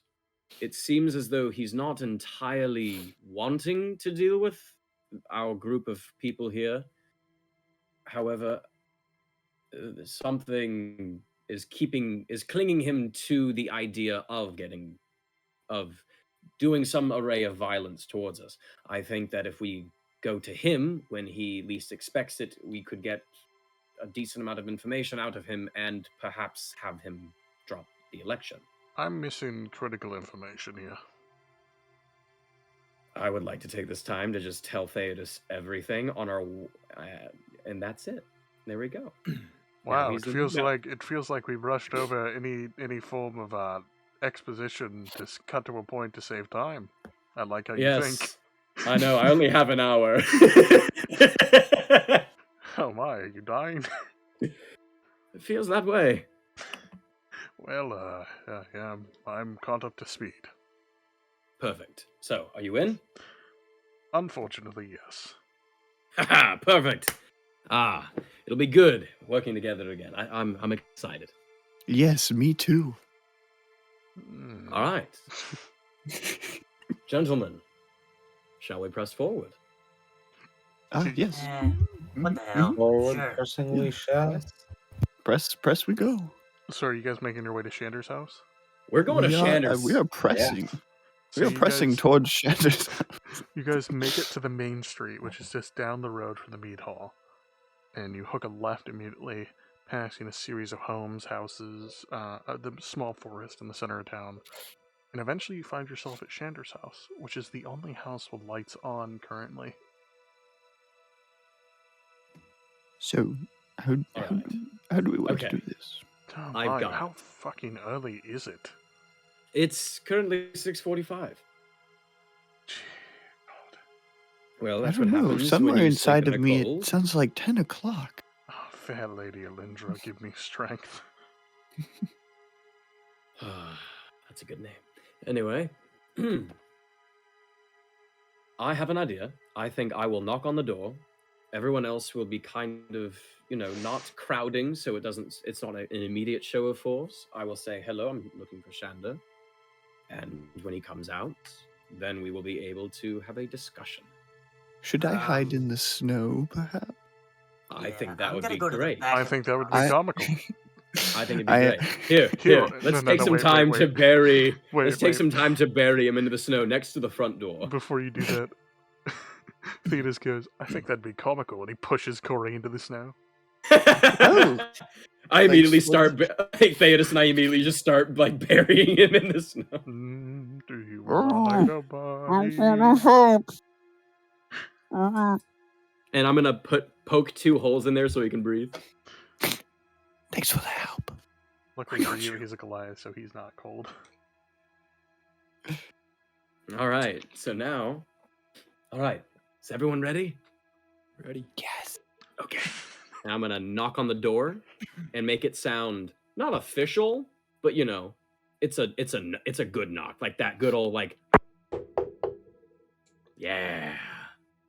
it seems as though he's not entirely wanting to deal with our group of people here. However, something is clinging him to the idea of doing some array of violence towards us. I think that if we go to him when he least expects it, we could get a decent amount of information out of him and perhaps have him drop the election. I'm missing critical information here. I would like to take this time to just tell Theodos everything on our, and that's it. There we go. Wow, it feels like we brushed over any form of exposition to cut to a point to save time. I like how you think. I know. I only have an hour. Oh my, are you dying? It feels that way. Well, yeah, I'm caught up to speed. Perfect. So, are you in? Unfortunately, yes. Haha, perfect. It'll be good working together again. I'm excited. Yes, me too. All right. Gentlemen, shall we press forward? Yes. What the hell? Forward Sure. pressing we shall. Press we go. So are you guys making your way to Shander's house? We're going to Shander's. We are pressing. So We are you pressing guys- towards Shander's house. You guys make it to the main street, which is just down the road from the meat hall. And you hook a left immediately, passing a series of homes, houses, the small forest in the center of town. And eventually you find yourself at Shander's house, which is the only house with lights on currently. So, how do we want to do this? Oh I've my, got it. how fucking early is it? It's currently 6:45. Well, I that's don't what know. happens when Somewhere you inside sleep of in a me, it cold. sounds like 10 o'clock. Oh, fair Lady Alindra, give me strength. That's a good name. Anyway, I have an idea. I think I will knock on the door. Everyone else will be kind of, not crowding, so it's not an immediate show of force. I will say, hello, I'm looking for Shander. And when he comes out, then we will be able to have a discussion. Should I hide Um, in the snow, perhaps? I Yeah, think that I'm would gonna be go to the great. back I of think the that would be I- comical. I think it'd be I- great. Here, Here, let's no, take no, some wait, time to wait. bury. Wait, let's take wait. some time to bury him into the snow next to the front door. Before you do that, Thetis goes, I think that'd be comical, and he pushes Corey into the snow. Oh. I immediately Thanks, start. Theodus and I immediately just start burying him in the snow. Do you want a body? And I'm gonna poke 2 holes in there so he can breathe. Thanks for the help. Luckily for you, he's a Goliath, so he's not cold. All right. So now, all right. Is everyone ready? Ready? Yes. Okay. Now I'm gonna knock on the door and make it sound not official, but it's a good knock, like that good old yeah.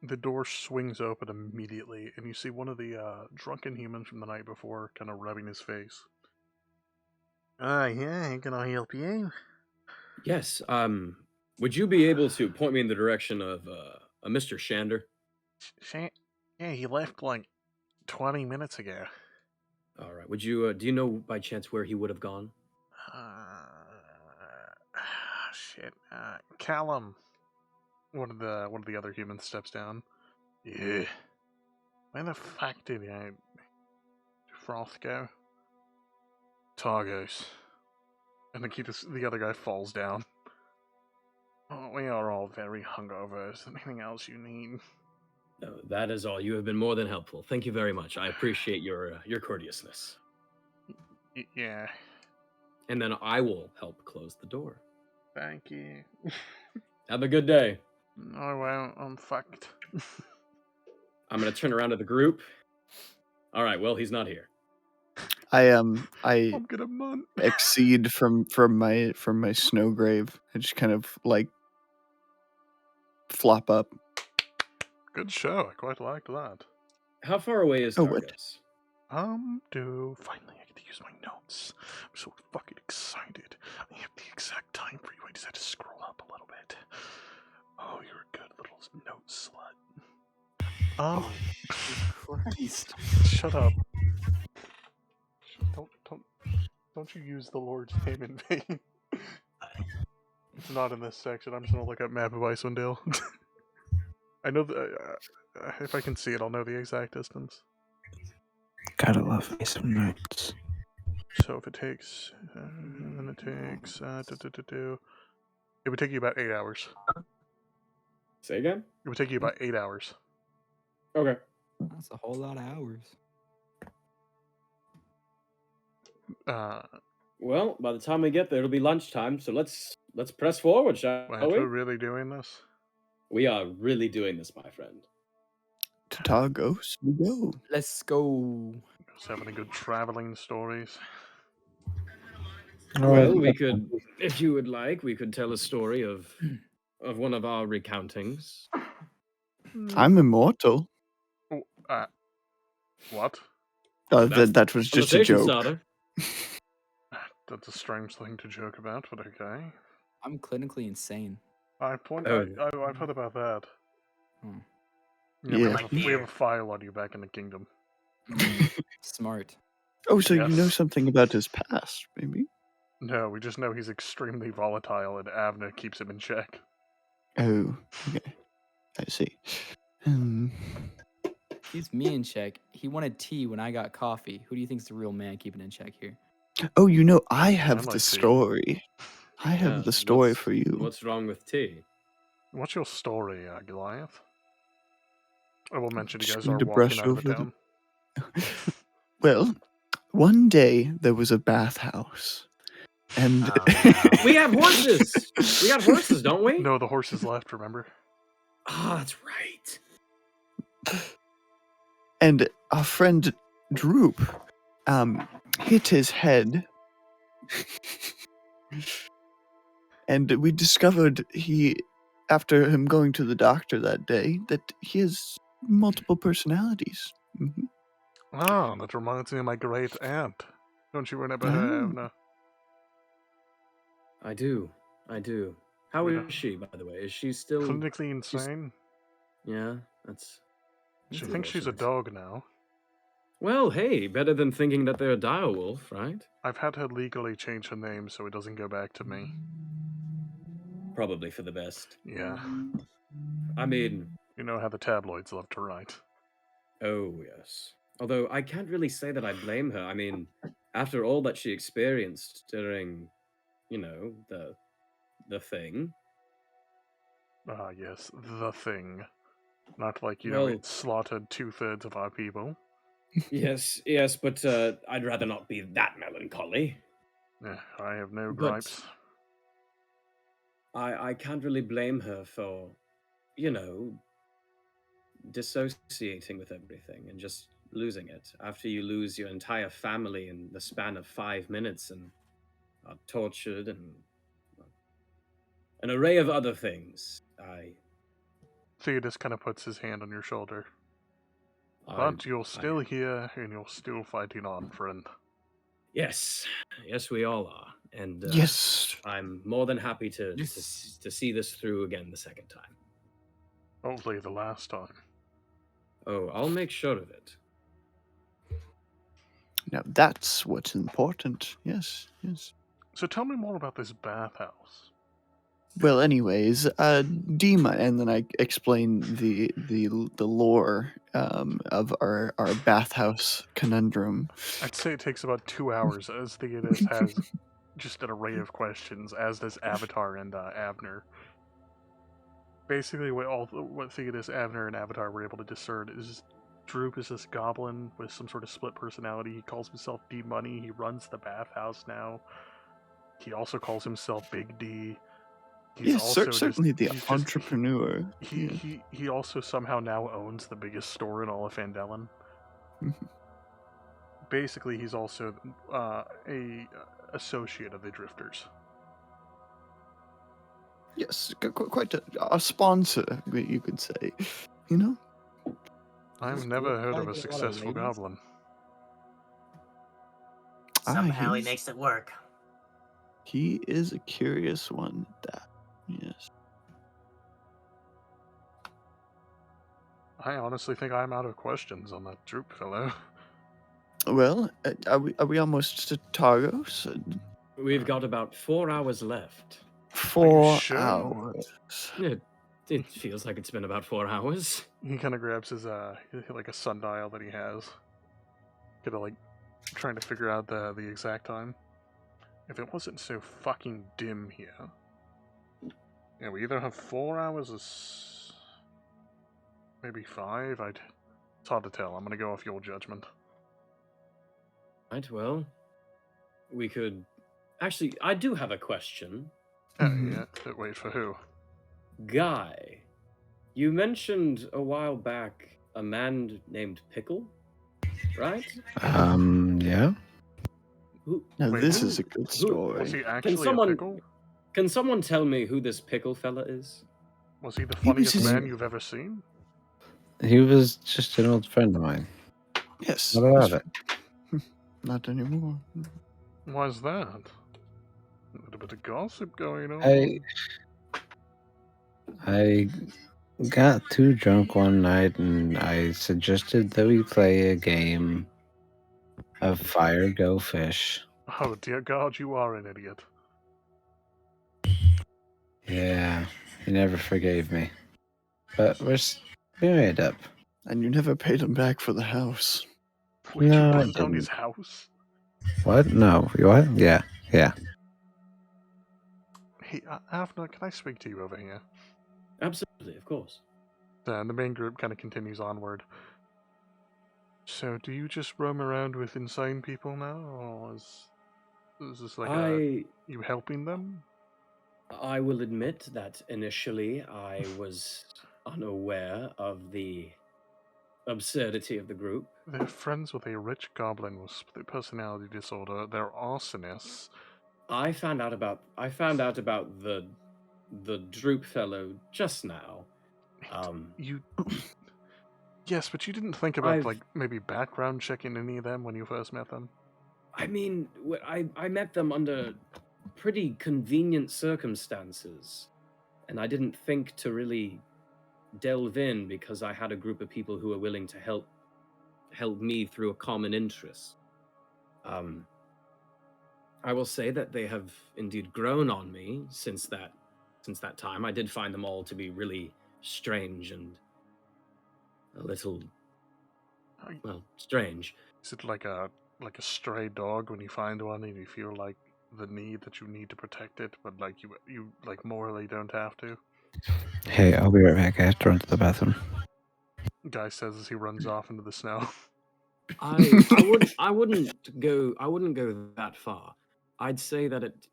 The door swings open immediately, and you see one of the drunken humans from the night before kind of rubbing his face. Yeah, can I help you? Yes. Would you be able to point me in the direction of a Mr. Shander? Yeah, he left like 20 minutes ago. All right. Would you do you know by chance where he would have gone? Shit. Callum. One of the other humans steps down. Yeah. Where the fuck did Froth go? Targos. And the other guy falls down. Oh, we are all very hungover. Is there anything else you need? No, that is all. You have been more than helpful. Thank you very much. I appreciate your courteousness. Yeah. And then I will help close the door. Thank you. Have a good day. Oh well, I'm fucked. I'm gonna turn around to the group. All right. Well, he's not here. I I'm gonna munt. exceed from my snow grave. I just kind of flop up. Good show. I quite liked that. How far away is Oh, what? Targos? Finally I get to use my notes. I'm so fucking excited. I have the exact time for you. I just had to scroll up a little bit. Oh, you're a good little note slut. Christ. Shut up. Don't you use the Lord's name in vain. It's not in this section. I'm just gonna look up map of Icewind Dale. I know if I can see it, I'll know the exact distance. Gotta love me some notes. So if it takes, then it takes, it would take you about 8 hours. Say again? It would take you about 8 hours. Okay. That's a whole lot of hours. Well, by the time we get there, it'll be lunchtime. So let's press forward, shall Aren't we? we really doing this? We are really doing this, my friend. To Targos we go. Let's go. Just have any good traveling stories? Well, we could, if you would like, we could tell a story of one of our recountings. I'm immortal. What? That was just a Conversation joke. starter. That's a strange thing to joke about, but okay. I'm clinically insane. I I've heard about that. Hmm. Yeah. We have a file on you back in the kingdom. Smart. Oh, so you know Yes. something about his past, maybe? No, we just know he's extremely volatile, and Avner keeps him in check. Oh, okay. I see. Hmm. Keeps me in check. He wanted tea when I got coffee. Who do you think's the real man keeping in check here? Oh, I have like the tea. story. I have Yeah, the story what's- for you. What's wrong with tea? What's your story, Goliath? I will mention you Just guys need are to walking brush out of the over town. Well, one day there was a bathhouse, and Oh, no. We have horses. We got horses, don't we? No, the horses left, remember? Ah, that's right. And our friend Droop hit his head. And we discovered after him going to the doctor that day, that he has multiple personalities. Mhm. Ah, that reminds me of my great aunt. Don't you remember her, Oh. Avner? I do. How We is don't- she, by the way? Is she still? Clinically she's- insane. Yeah, that's. She that's thinks she's a unfortunate. dog now. Well, hey, better than thinking that they're a direwolf, right? I've had her legally change her name so it doesn't go back to me. Probably for the best. Yeah, I mean, you know how the tabloids love to write. oh yes. Although I can't really say that I blame her. I mean, after all that she experienced during, the thing. Ah, yes, the thing. Not like, Well, it slaughtered 2/3 of our people. yes, but I'd rather not be that melancholy. Yeah, I have no But gripes. I can't really blame her for, you know, dissociating with everything and just losing it after you lose your entire family in the span of 5 minutes and are tortured and an array of other things. Theodus kind of puts his hand on your shoulder. I, But you're still here, and you're still fighting on, friend. yes, we all are, and Yes. I'm more than happy to Yes. see this through again the second time. Hopefully the last time. Oh, I'll make sure of it. Now that's what's important. Yes. So tell me more about this bathhouse. Well, anyways, Dima, and then I explain the lore of our bathhouse conundrum. I'd say it takes about 2 hours, as Theodus has just an array of questions, as does Avatar and Avner. Basically, what Theodus, Avner, and Avatar were able to discern is Droop is this goblin with some sort of split personality. He calls himself D Money. He runs the bathhouse now. He also calls himself Big D. He's Yes, also certainly the he's entrepreneur. He also somehow now owns the biggest store in all of Fandelen. Mhm. Basically, he's also a associate of the Drifters. Yes, quite a sponsor, you could say. You know? I've never heard of a successful goblin. Somehow he he's- makes it work. He is a curious one at that. Yes. I honestly think I'm out of questions on that Droop fellow. Well, are we almost to Targos? We've got about 4 hours left. 4 sure? hours. It feels like it's been about 4 hours. He kind of grabs his like a sundial that he has, kind of like trying to figure out the exact time. If it wasn't so fucking dim here, yeah, we either have 4 hours or maybe 5. It's hard to tell. I'm gonna go off your judgment. Right, well, we could... Actually, I do have a question. Yeah, but wait for who? Guy, you mentioned a while back a man named Pickle, right? Yeah. Now Wait, this who- is a good Was story. he actually someone- a pickle? Can someone tell me who this Pickle fella is? Was he the He was funniest his- man you've ever seen? He was just an old friend of mine. Yes. What about it? Not anymore. Why's that? A little bit of gossip going on. I got too drunk one night and I suggested that we play a game of Fire Go Fish. Oh dear God, you are an idiot. Yeah, he never forgave me. But we made up. And you never paid him back for the house. Wait, No, you I burned down didn't. his house? What? No. What? Yeah. Hey, Avner, can I speak to you over here? Absolutely, of course. And the main group kind of continues onward. So, do you just roam around with insane people now, or is this like you helping them? I will admit that initially I was unaware of the absurdity of the group. They're friends with a rich goblin with split personality disorder. They're arsonists. I found out about the droop fellow just now. You. Yes, but you didn't think about I've like maybe background checking any of them when you first met them. I mean, I met them under pretty convenient circumstances, and I didn't think to really delve in because I had a group of people who were willing to help me through a common interest. I will say that they have indeed grown on me since that time. I did find them all to be really strange and a little, well, strange. Is it like a stray dog when you find one and you feel like the need that you need to protect it, but like you like morally don't have to? Hey, I'll be right back. I have to run to the bathroom. Guy says as he runs off into the snow. I wouldn't go that far. I'd say that it,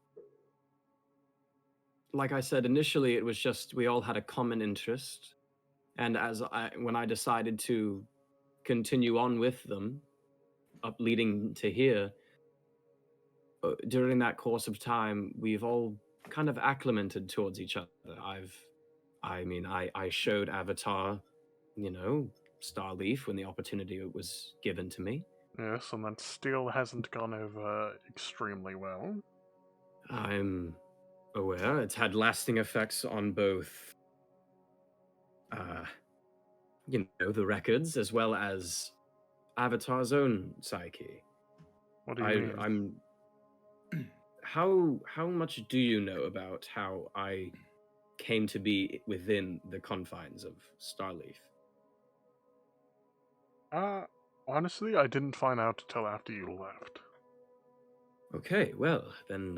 like I said initially, it was just we all had a common interest, and when I decided to continue on with them, up leading to here, during that course of time, we've all kind of acclimated towards each other. I showed Avatar, Starleaf when the opportunity was given to me. Yes, and that still hasn't gone over extremely well. I'm aware it's had lasting effects on both, the records as well as Avatar's own psyche. What do you mean? How much do you know about how I came to be within the confines of Starleaf? Honestly, I didn't find out until after you left. Okay, well then,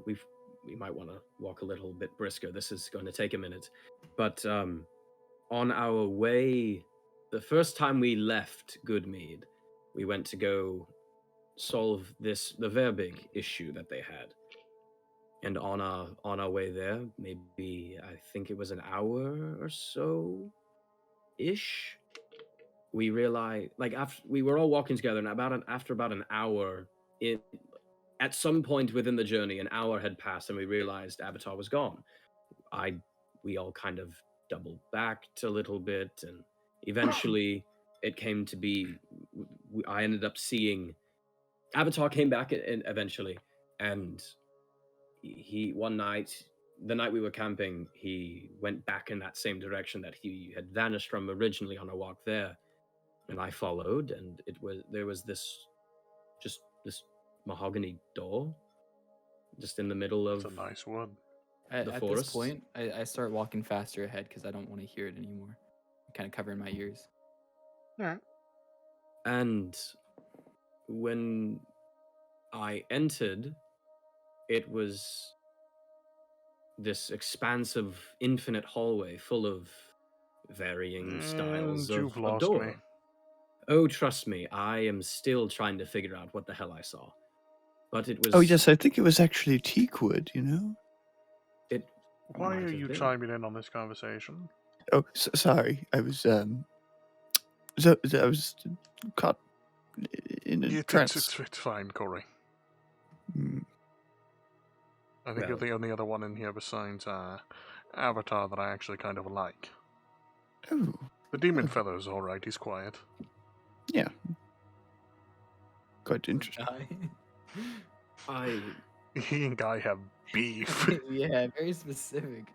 we might want to walk a little bit brisker. This is going to take a minute, but on our way, the first time we left Goodmead, we went to go solve the Verbig issue that they had. And on our way there, maybe I think it was an hour or so ish, we realized, like, after we were all walking together, and after about an hour, at some point within the journey, an hour had passed, and we realized Avatar was gone. We all kind of doubled back a little bit, and eventually it came to be, I ended up seeing Avatar came back eventually, and he one night, the night we were camping, he went back in that same direction that he had vanished from originally on a walk there, and I followed, and there was this mahogany door just in the middle of It's a nice wood. At the this forest. point, I start walking faster ahead because I don't want to hear it anymore. I'm kind of covering my ears. Alright. And when I entered, it was this expansive, infinite hallway full of varying styles And you've of lost door. me. Oh, trust me, I am still trying to figure out what the hell I saw. But it was. Oh yes, I think it was actually teakwood. You know. It. Why might are have you been. chiming in on this conversation? Oh, sorry. I was I was caught in a trance. It's fine, Corey. Mm. I think you're the only other one in here besides Avatar that I actually kind of like. Oh, The demon fellow's alright, he's quiet. yeah. Quite interesting. He and Guy have beef. Yeah, very specific.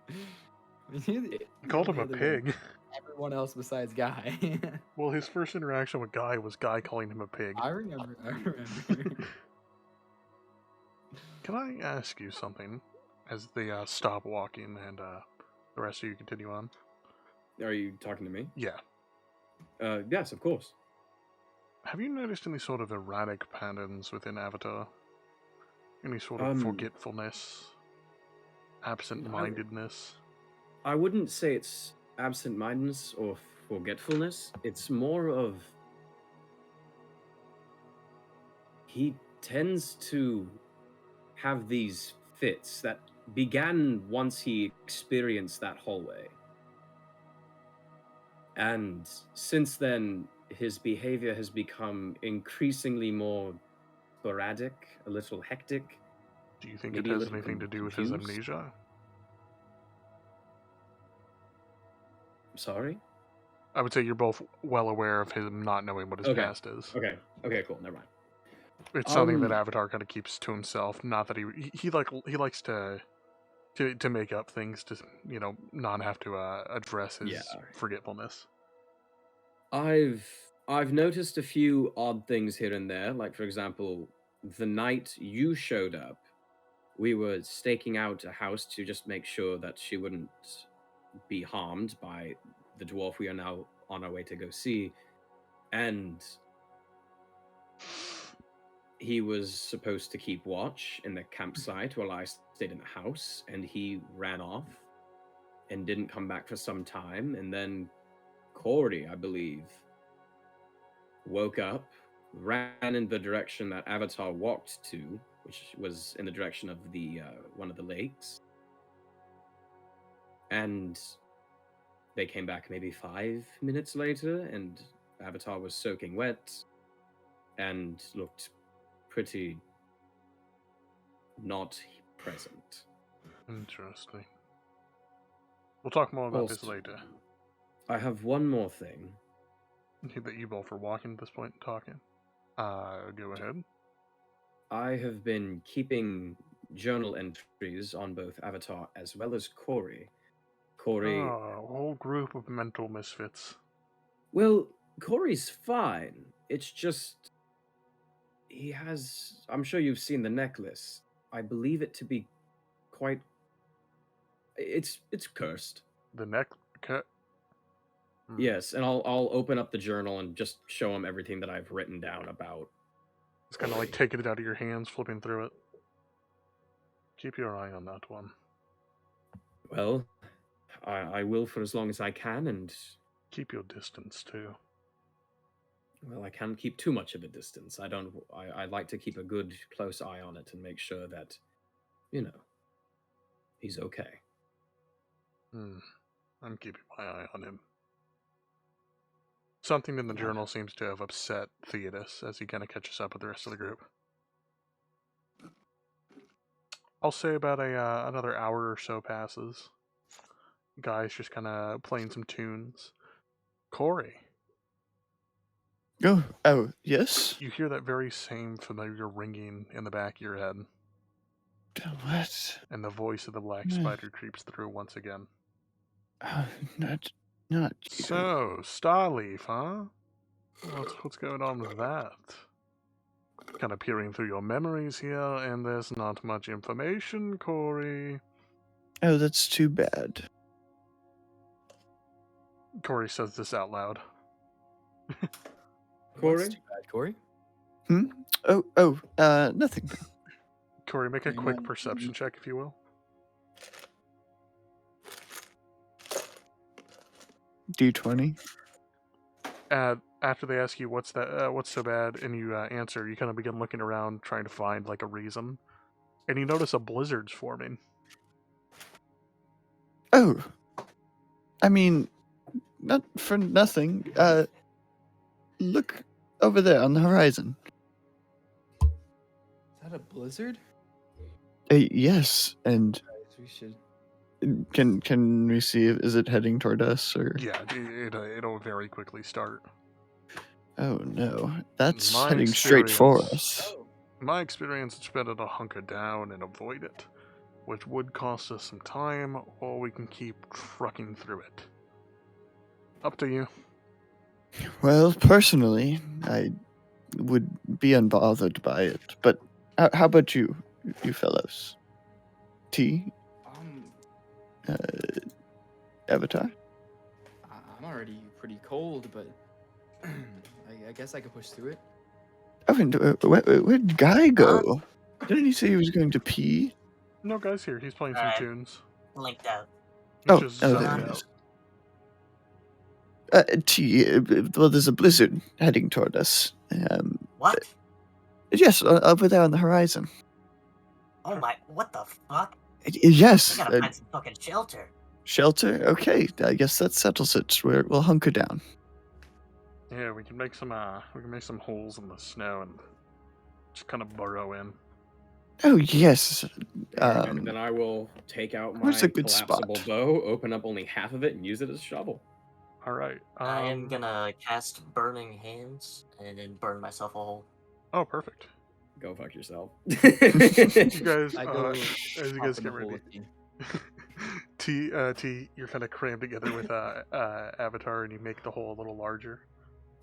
He called him a pig. Everyone else besides Guy. Well, his first interaction with Guy was Guy calling him a pig. I remember. Can I ask you something as they stop walking and the rest of you continue on? Are you talking to me? Yeah. Yes, of course. Have you noticed any sort of erratic patterns within Avatar? Any sort of forgetfulness? Absent-mindedness? I wouldn't say it's absent-mindedness or forgetfulness. It's more of he tends to have these fits that began once he experienced that hallway. And since then, his behavior has become increasingly more sporadic, a little hectic. Do you think Maybe it a has little anything to do with his confused? amnesia? Sorry? I would say you're both well aware of him not knowing what his Okay. past is. Okay, cool. Never mind. It's something that Avatar kind of keeps to himself. Not that he likes to make up things to not have to address his forgetfulness. I've noticed a few odd things here and there. Like, for example, the night you showed up, we were staking out a house to just make sure that she wouldn't be harmed by the dwarf we are now on our way to go see. And he was supposed to keep watch in the campsite while I stayed in the house, and he ran off and didn't come back for some time. And then Corey, I believe, woke up, ran in the direction that Avatar walked to, which was in the direction of the one of the lakes. And they came back maybe 5 minutes later, and Avatar was soaking wet and looked pretty not present. Interesting. We'll talk more about this later. I have one more thing. That you both are walking at this point and talking. Go ahead. I have been keeping journal entries on both Avatar as well as Corey. Corey... a whole group of mental misfits. Well, Corey's fine. It's just... he has... I'm sure you've seen the necklace. I believe it to be quite... It's cursed. The neck... Yes, and I'll open up the journal and just show him everything that I've written down about. It's kind of like taking it out of your hands, flipping through it. Keep your eye on that one. Well, I will for as long as I can, and... keep your distance, too. Well, I can't keep too much of a distance. I like to keep a good, close eye on it and make sure that, he's okay. I'm keeping my eye on him. Something in the journal seems to have upset Theodos as he kind of catches up with the rest of the group. I'll say about another hour or so passes. Guys just kind of playing some tunes. Corey. Oh, yes? You hear that very same familiar ringing in the back of your head. What? And the voice of the black spider creeps through once again. Not you. So, Starleaf, huh? What's going on with that? Kind of peering through your memories here, and there's not much information, Corey. Oh, that's too bad. Corey says this out loud. Corey? What's too bad, Corey? Nothing. Corey, make a quick perception check, if you will. D20. After they ask you what's so bad, and you answer, you kind of begin looking around trying to find like a reason, and you notice a blizzard's forming. Oh, I mean, not for nothing. Look over there on the horizon. Is that a blizzard? Yes, and We should. Can we see? Is it heading toward us or? Yeah, it'll very quickly start. Oh no, that's My heading straight for experience- us. In my experience, it's better to hunker down and avoid it, which would cost us some time, or we can keep trucking through it. Up to you. Well, personally, I would be unbothered by it. But how about you fellows? T? Avatar? I'm already pretty cold, but I guess I could push through it. Oh, and where'd Guy go? Didn't he say he was going to pee? No, Guy's here. He's playing some tunes. Linked out. Oh, Which is there zoned it out. is. T, well, there's a blizzard heading toward us. What? Yes, over there on the horizon. Oh my, what the fuck? Yes. I gotta find some fucking shelter. Shelter? Okay, I guess that settles it. We'll hunker down. Yeah, we can make some holes in the snow and just kind of burrow in. Oh, yes. Alright, and then I will take out my where's a good collapsible spot? bow, open up only half of it, and use it as a shovel. All right. I am gonna cast Burning Hands and then burn myself a hole. Oh, perfect. Go fuck yourself. You guys, I go as you hop guys in get the hole ready, with you. T, you're kind of crammed together with Avatar, and you make the hole a little larger.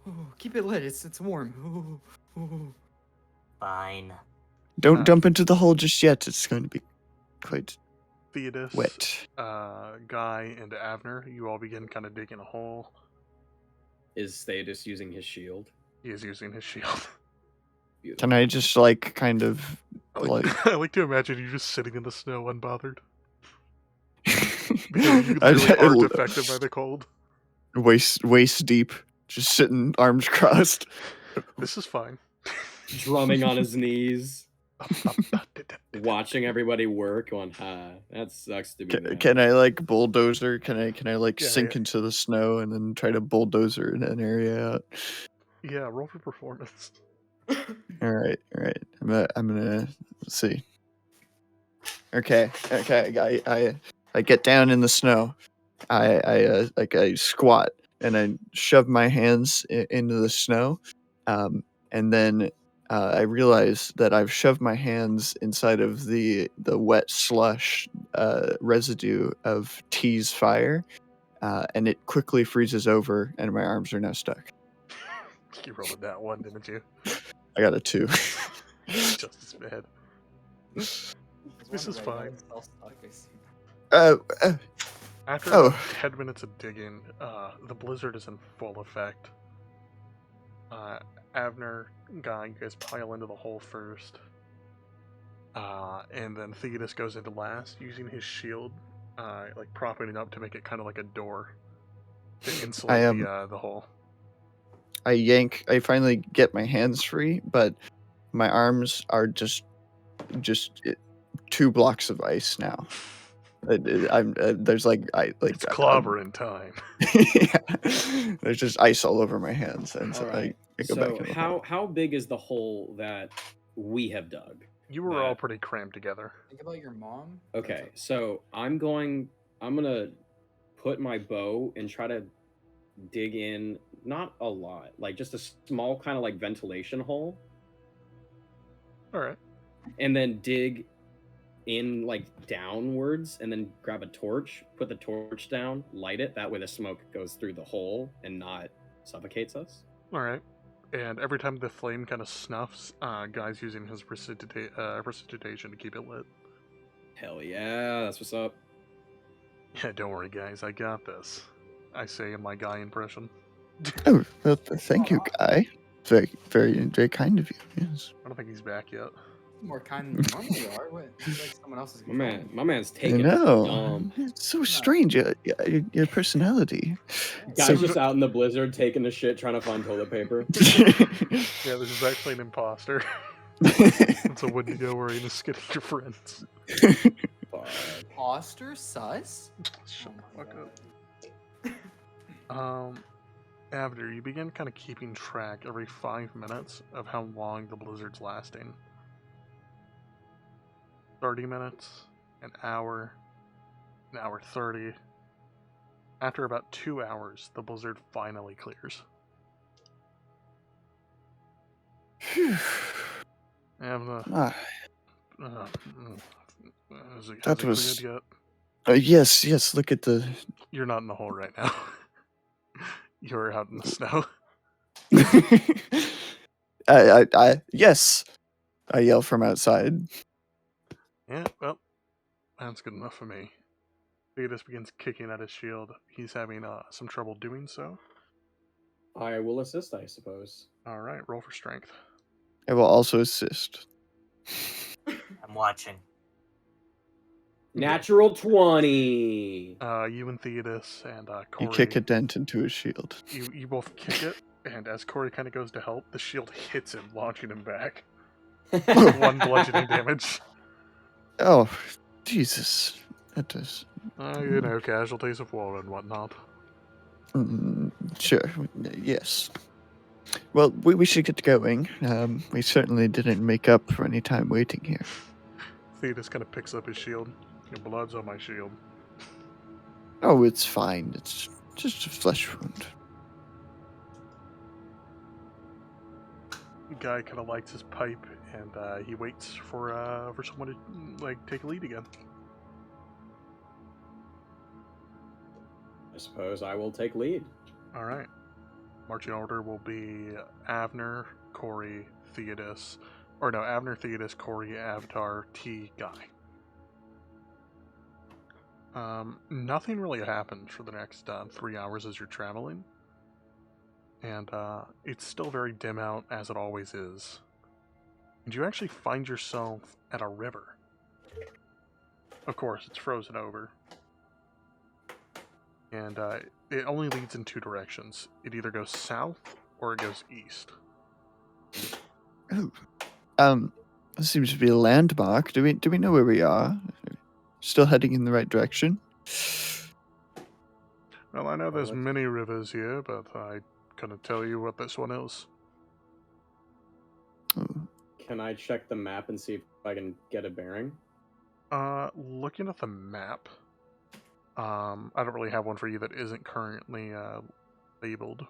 Ooh, keep it lit. It's warm. Ooh. Fine. Don't jump into the hole just yet. It's going to be quite Theodis, wet. Guy, and Avner, you all begin kind of digging a hole. Is Theodis using his shield? He is using his shield. Beautiful. Can I just like kind of I like to imagine you just sitting in the snow unbothered. Because you I- really aren't affected by the cold. waist deep, just sitting, arms crossed. This is fine. Drumming on his knees, watching everybody work, going, that sucks to be me. Can I like bulldozer? Can I like Yeah, sink yeah. into the snow and then try to bulldozer an area out? Yeah, roll for performance. All right. I'm gonna let's see. Okay. I get down in the snow. I squat and I shove my hands into the snow, and then I realize that I've shoved my hands inside of the wet slush residue of T's fire, and it quickly freezes over, and my arms are now stuck. You rolled that one, didn't you? I got a 2. Just as bad. This is fine. After Oh. about 10 minutes of digging, the blizzard is in full effect. Avner, Guy, you guys pile into the hole first. And then Theodis goes into last, using his shield, like propping it up to make it kind of like a door to insulate the hole. I finally get my hands free, but my arms are just 2 blocks of ice now. There's like It's clobbering time. yeah. There's just ice all over my hands, and so Alright, I go back so in the hole. how big is the hole that we have dug? You were all pretty crammed together. Think about your mom. Okay, so I'm gonna put my bow and try to dig in, not a lot, like just a small kind of like ventilation hole, All right. and then dig in like downwards, and then grab a torch, put the torch down, light it. That way the smoke goes through the hole and not suffocates us. All right. And every time the flame kind of snuffs, Guy's using his precipitation to keep it lit. Hell yeah, that's what's up. Yeah, don't worry, guys. I got this. I say in my Guy impression. Oh, well, thank you, Guy. Very, very, very kind of you. Yes. I don't think he's back yet. More kind than you normally are. What? It's like someone else's. My man's I taking a know. dump. It's so strange. Your personality. Guy's So- just out in the blizzard taking a shit, trying to find toilet paper. Yeah, this is actually an imposter. So when you go worrying is getting your friends. Imposter sus. Shut the Oh my fuck God. up. Avner, you begin kind of keeping track every 5 minutes of how long the blizzard's lasting. 30 minutes, an hour 30. After about 2 hours, the blizzard finally clears. Avner, Ah, has it That was- cleared yet? yes. Look at the. You're not in the hole right now. You're out in the snow. Yes. I yell from outside. Yeah, well, that's good enough for me. Theodis begins kicking at his shield. He's having some trouble doing so. I will assist, I suppose. Alright, roll for strength. I will also assist. I'm watching. Natural 20. You and Theodis and Corey. You kick a dent into his shield. You both kick it, and as Corey kind of goes to help, the shield hits him, launching him back. 1 bludgeoning damage. Oh, Jesus. That does Casualties of war and whatnot. Sure. Yes. Well, we should get going. We certainly didn't make up for any time waiting here. Thetis kind of picks up his shield. Your blood's on my shield. Oh, it's fine. It's just a flesh wound. The guy kind of lights his pipe and he waits for someone to take a lead again. I suppose I will take lead. All right. Marching order will be Avner, Corey, Thetis, or no, Avner, Thetis, Corey, Avatar, T, Guy. Nothing really happens for the next 3 hours as you're traveling, and it's still very dim out as it always is. And you actually find yourself at a river. Of course, it's frozen over. And it only leads in 2 directions. It either goes south or it goes east. Oh, this seems to be a landmark. Do we know where we are? Still heading in the right direction? Well, I know there's many rivers here, but I couldn't tell you what this one is. Oh, Can I check the map and see if I can get a bearing? Looking at the map, I don't really have one for you that isn't currently labeled.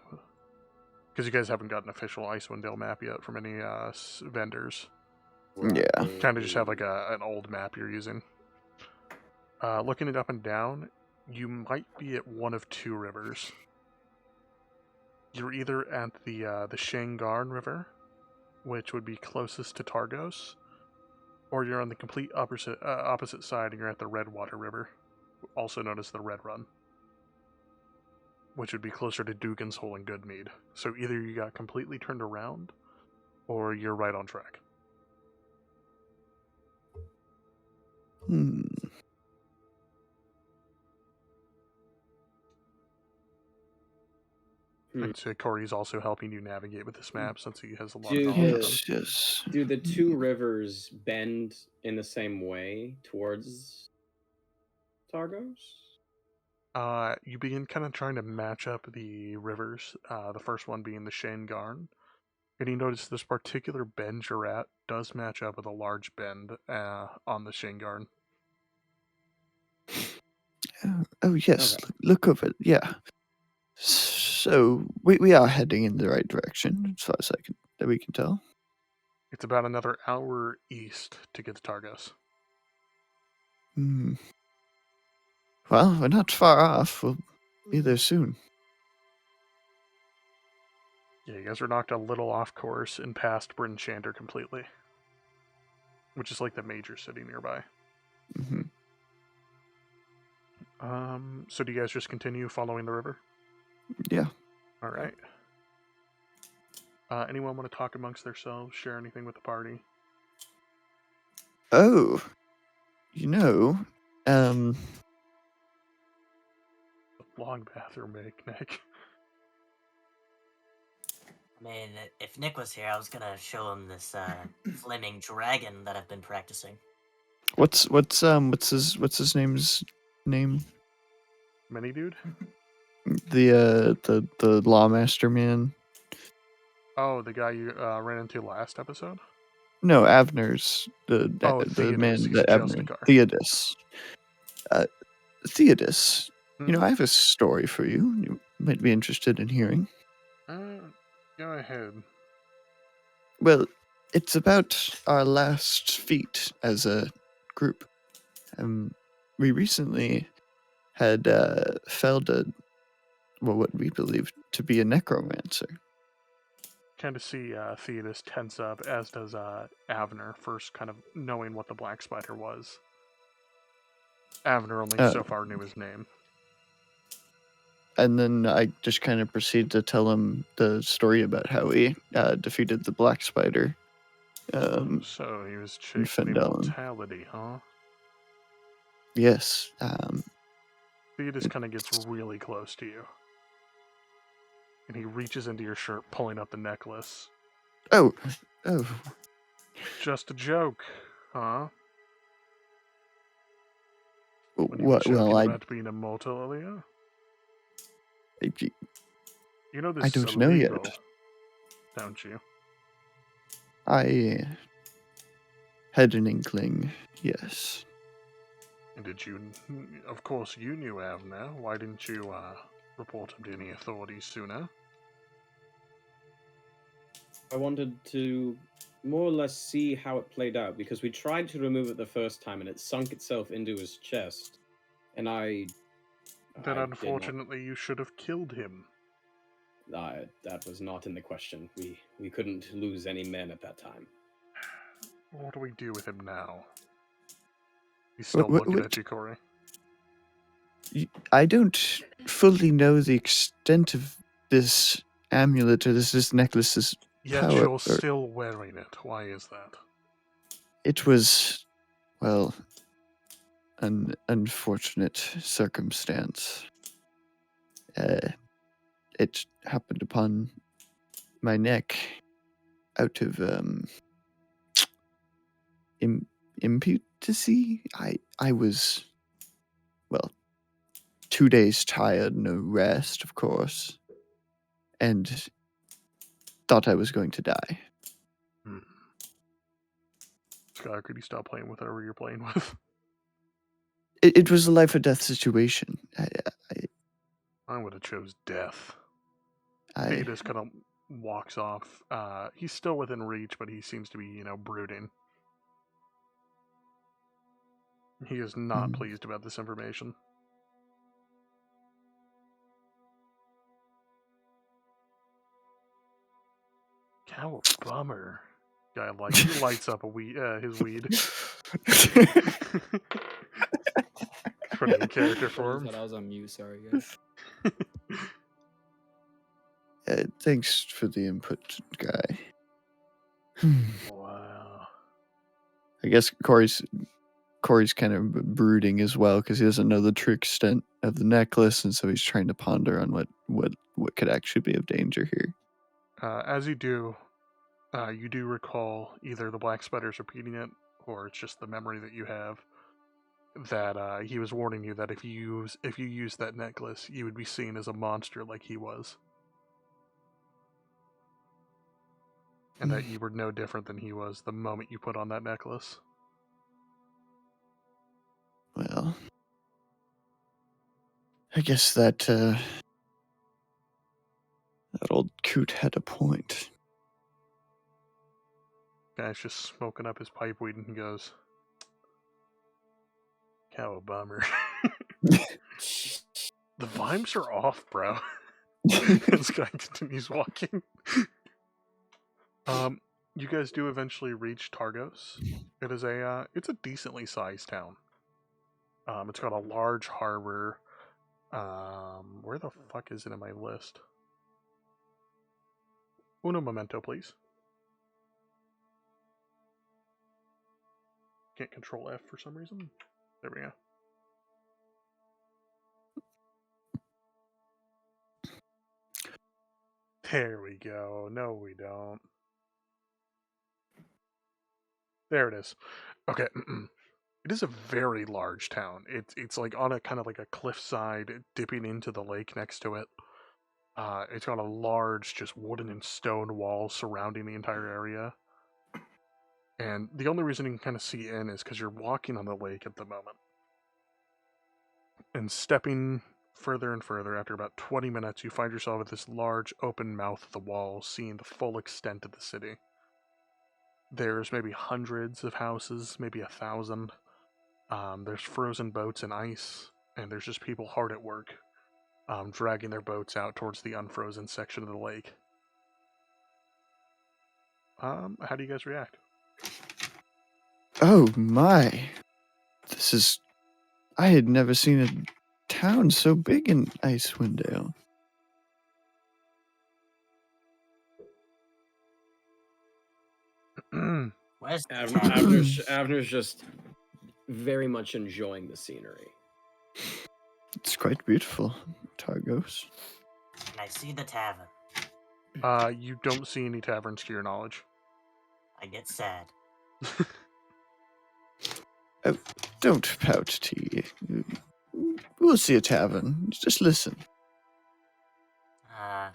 Because you guys haven't got an official Icewind Dale map yet from any vendors. Yeah. Kind of just have like an old map you're using. Looking it up and down, you might be at one of 2 rivers. You're either at the Shengarn River, which would be closest to Targos, or you're on the complete opposite side and you're at the Redwater River, also known as the Red Run, which would be closer to Dugan's Hole and Goodmead. So either you got completely turned around, or you're right on track. Hmm. I'd say Corey's also helping you navigate with this map since he has a lot Dude, of knowledge. Yes, yes. Do the 2 rivers bend in the same way towards Targos? You begin kind of trying to match up the rivers, the first one being the Shengarn. And you notice this particular bend you're at does match up with a large bend on the Shengarn. Oh yes, Okay. look over it. Yeah. So we are heading in the right direction, as far as we can tell. It's about another hour east to get to Targos. Hmm. Well, we're not far off. We'll be there soon. Yeah, you guys are knocked a little off course and past Bryn Shander completely, which is like the major city nearby. Hmm. So do you guys just continue following the river? Yeah. All right. Anyone want to talk amongst themselves, share anything with the party? Oh, Long bathroom break, Nick. I mean, if Nick was here, I was gonna show him this flaming dragon that I've been practicing. what's his name? Mini dude? The lawmaster man. Oh, the guy you ran into last episode? No, Avner's the Theodos. man He's that Avner. Chelsea. Theodos. Theodos. Hmm? I have a story for you. You might be interested in hearing. Go ahead. Well, it's about our last feat as a group. We recently had felled what we believe to be a necromancer. Kind of see Theodos tense up, as does Avner, first kind of knowing what the Black Spider was. Avner only so far knew his name. And then I just kind of proceed to tell him the story about how we defeated the Black Spider. So he was chasing Fendellen. immortality, huh? Yes. Theodos kind of gets really close to you. And he reaches into your shirt, pulling up the necklace. Oh. Just a joke, huh? When you were What? joking Well, about being immortal earlier? You know this I is don't know illegal, yet. don't you? I had an inkling, yes. And did you... Of course you knew Avner. Why didn't you, report him to any authorities sooner? I wanted to more or less see how it played out because we tried to remove it the first time and it sunk itself into his chest. And Then I did not. unfortunately you should have killed him. That was not in the question. We couldn't lose any men at that time. What do we do with him now? He's still What- looking what- at you, Corey. I don't fully know the extent of this amulet or this necklace's Yet power. you're still wearing it. Why is that? It was, well, an unfortunate circumstance. It happened upon my neck out of imputancy. I was, well, 2 days tired, no rest, of course, and thought I was going to die. Sky, could you stop playing with whatever you're playing with? It was a life or death situation. I would have chose death. I He just kind of walks off. He's still within reach, but he seems to be, brooding. He is not pleased about this information. Cow a bummer. Guy he lights up his weed. Pretty good character for him. I was on mute. Sorry, guys. Thanks for the input, guy. Wow. I guess Corey's kind of brooding as well because he doesn't know the true extent of the necklace, and so he's trying to ponder on what could actually be of danger here. As you do recall either the black spiders repeating it, or it's just the memory that you have, that he was warning you that if you use that necklace, you would be seen as a monster like he was. And that you were no different than he was the moment you put on that necklace. Well, I guess that old coot had a point. Guy's just smoking up his pipe weed and he goes, "Cow a bummer." The vibes are off, bro. This guy continues walking. You guys do eventually reach Targos. It is it's a decently sized town. It's got a large harbor. Where the fuck is it in my list? Uno momento, please. Can't control F for some reason. There we go. There we go. No, we don't. There it is. Okay. It is a very large town. It's like on a kind of like a cliffside, dipping into the lake next to it. It's got a large, just wooden and stone wall surrounding the entire area. And the only reason you can kind of see in is because you're walking on the lake at the moment. And stepping further and further, after about 20 minutes, you find yourself at this large open mouth of the wall, seeing the full extent of the city. There's maybe hundreds of houses, maybe 1,000. There's frozen boats and ice, and there's just people hard at work, dragging their boats out towards the unfrozen section of the lake. How do you guys react? Oh my. I had never seen a town so big in Icewind Dale. Where's the town? Avner's just very much enjoying the scenery. It's quite beautiful, Targos. Can I see the tavern? You don't see any taverns to your knowledge. I get sad. Don't pout, T. We'll see a tavern. Just listen. I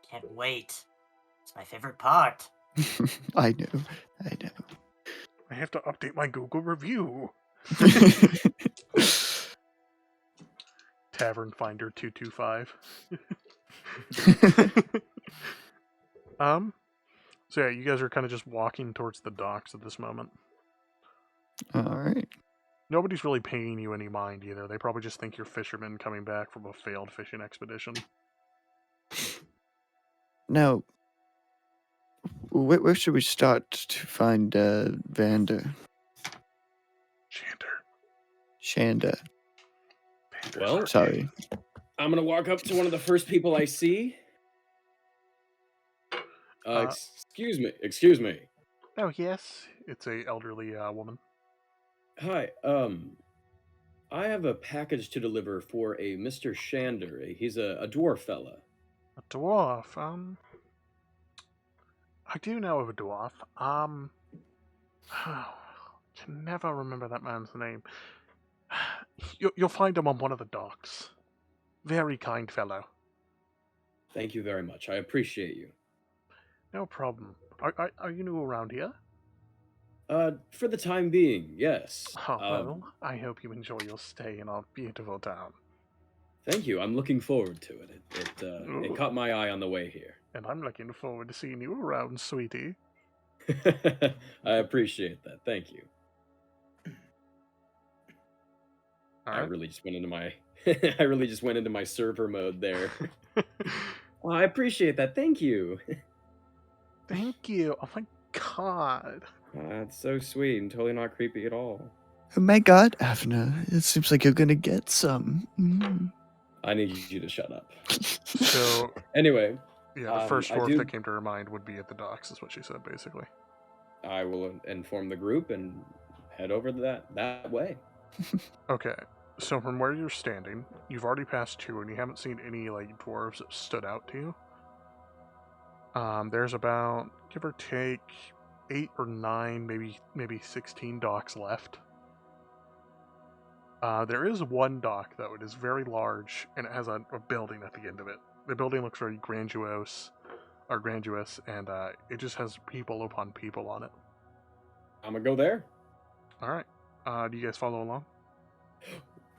can't wait. It's my favorite part. I know. I have to update my Google review. Tavern Finder 225. So yeah, you guys are kind of just walking towards the docks at this moment. All right. Nobody's really paying you any mind either. They probably just think you're fishermen coming back from a failed fishing expedition. Now, where should we start to find Vander? Shander. Well, Sorry. I'm gonna walk up to one of the first people I see. Excuse me. Oh yes, it's a elderly woman. Hi, I have a package to deliver for a Mr. Shander. He's a dwarf fella. A dwarf. I do know of a dwarf. Can never remember that man's name. You'll find him on one of the docks. Very kind fellow. Thank you very much. I appreciate you. No problem. Are you new around here? For the time being, yes. Oh, well, I hope you enjoy your stay in our beautiful town. Thank you. I'm looking forward to it. It caught my eye on the way here. And I'm looking forward to seeing you around, sweetie. I appreciate that. Thank you. All I right. really just went into my I really just went into my server mode there. Well, I appreciate that. Thank you. Thank you. Oh my god. That's so sweet and totally not creepy at all. Oh my God, Avner! It seems like you're gonna get some. I need you to shut up. So Anyway, yeah, the first I dwarf do- that came to her mind would be at the docks, is what she said, basically. I will inform the group and head over that way. Okay, so from where you're standing, you've already passed two, and you haven't seen any like dwarves that stood out to you. There's about, give or take, 8 or 9, maybe 16 docks left. There is one dock though. It is very large, and it has a building at the end of it. The building looks very grandiose, and it just has people upon people on it. I'm gonna go there. All right. Do you guys follow along?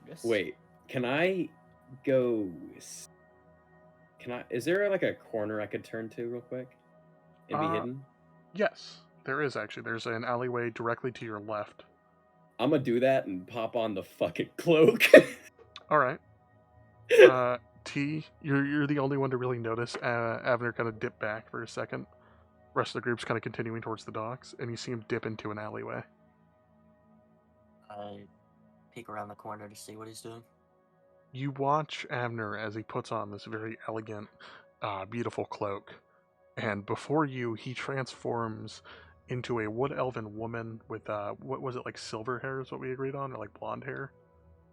Yes. Wait, can I go? Is there like a corner I could turn to real quick and be hidden? Yes, there is actually. There's an alleyway directly to your left. I'm gonna do that and pop on the fucking cloak. All right. T, you're the only one to really notice. Avner kind of dipped back for a second. Rest of the group's kind of continuing towards the docks, and you see him dip into an alleyway. I peek around the corner to see what he's doing. You watch Avner as he puts on this very elegant, beautiful cloak, and before you, he transforms into a wood elven woman with what was it, like silver hair is what we agreed on, or like blonde hair?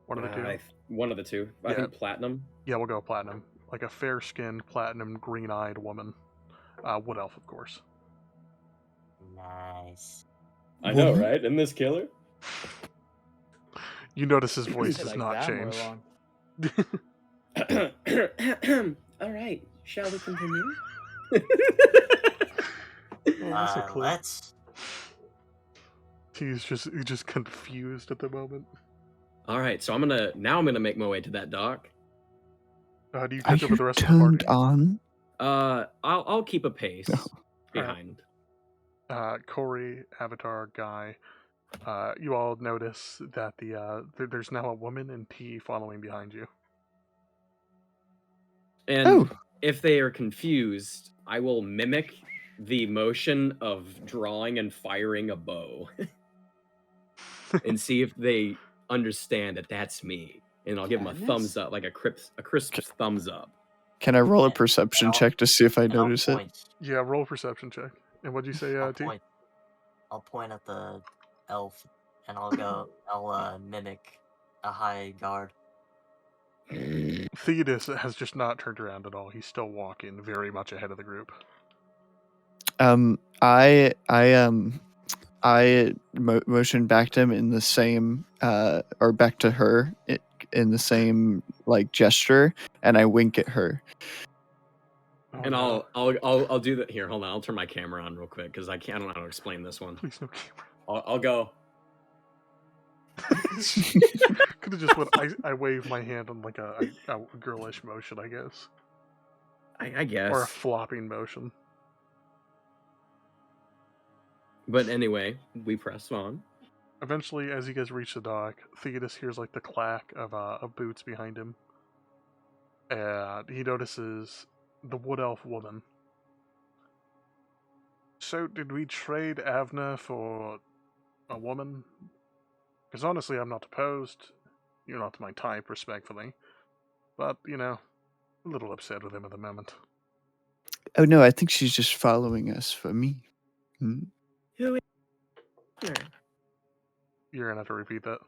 One of the two. One of the two. I Yeah. think platinum. Yeah, we'll go platinum. Like a fair-skinned, platinum, green-eyed woman. Wood elf, of course. Nice. I know, right? Isn't this killer? You notice his voice Say does like not that more change. long. All right. Shall we continue? That's a clue. Let's. He's just confused at the moment. All right. So I'm gonna make my way to that dock. Do you Are catch up with the you rest of the turned party? on? I'll keep a pace No. behind. Corey, Avatar, Guy, you all notice that there's now a woman and T following behind you. And Oh. if they are confused, I will mimic the motion of drawing and firing a bow and see if they understand that that's me. And I'll give them a Madness? thumbs up, like a crisp thumbs up. Can I roll a And- perception and I'll- check to see if I and I'll notice it? point. Yeah, roll a perception check. And what'd you say, T? I'll point at the elf, and I'll mimic a high guard. Theodis has just not turned around at all. He's still walking very much ahead of the group. I I motion back to him in the same, or back to her in the same like gesture, and I wink at her. Oh, And no. I'll do that here. Hold on, I'll turn my camera on real quick because I don't know how to explain this one. Please no camera. I'll go. Could have just went. I wave my hand on like a girlish motion, I guess, I guess. or a flopping motion. But anyway, we press on. Eventually, as you guys reach the dock, Theodos hears like the clack of boots behind him, and he notices the wood elf woman. So, did we trade Avner for a woman? Because honestly, I'm not opposed. You're not my type, respectfully. But, a little upset with him at the moment. Oh no, I think she's just following us for me. Hmm? Who is Avner? You're gonna have to repeat that.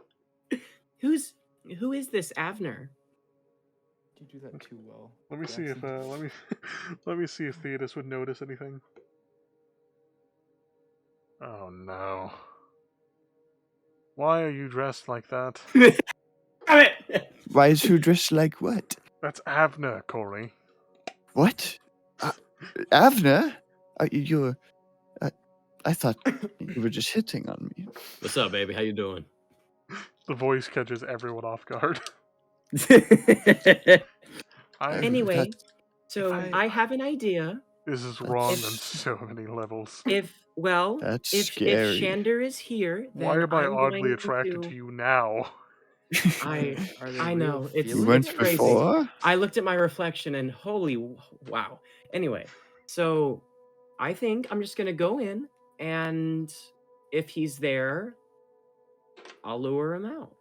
Who is this Avner? You do that too well. Let me see if Jackson. let me see if Theodos would notice anything. Oh no. Why are you dressed like that? Damn it! Why is who dressed like what? That's Avner, Corey. What? Avner? You're. I thought you were just hitting on me. What's up, baby? How you doing? The voice catches everyone off guard. Anyway, That's- so I have an idea. This is wrong on That's- so many levels. If That's if scary. Shander is here, then Why am I I'm oddly going attracted to you now? I Are they I real know, it's- You feelings? weren't crazy. before? I looked at my reflection and holy wow. Anyway, so I think I'm just gonna go in, and if he's there, I'll lure him out.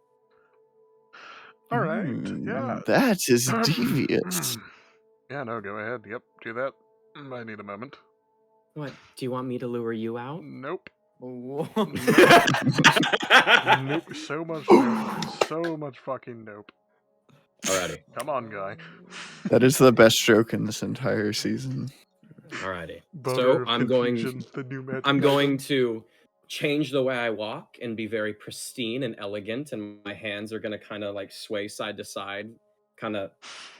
All right, yeah. That is devious. Yeah, no, go ahead. Yep, do that. I need a moment. What? Do you want me to lure you out? Nope. Whoa. Nope. So much nope. So much fucking nope. Alrighty. Come on, guy. That is the best joke in this entire season. Alrighty. Boner So of I'm going. confusion, the new magic I'm item. going to change the way I walk and be very pristine and elegant, and my hands are going to kind of like sway side to side, kind of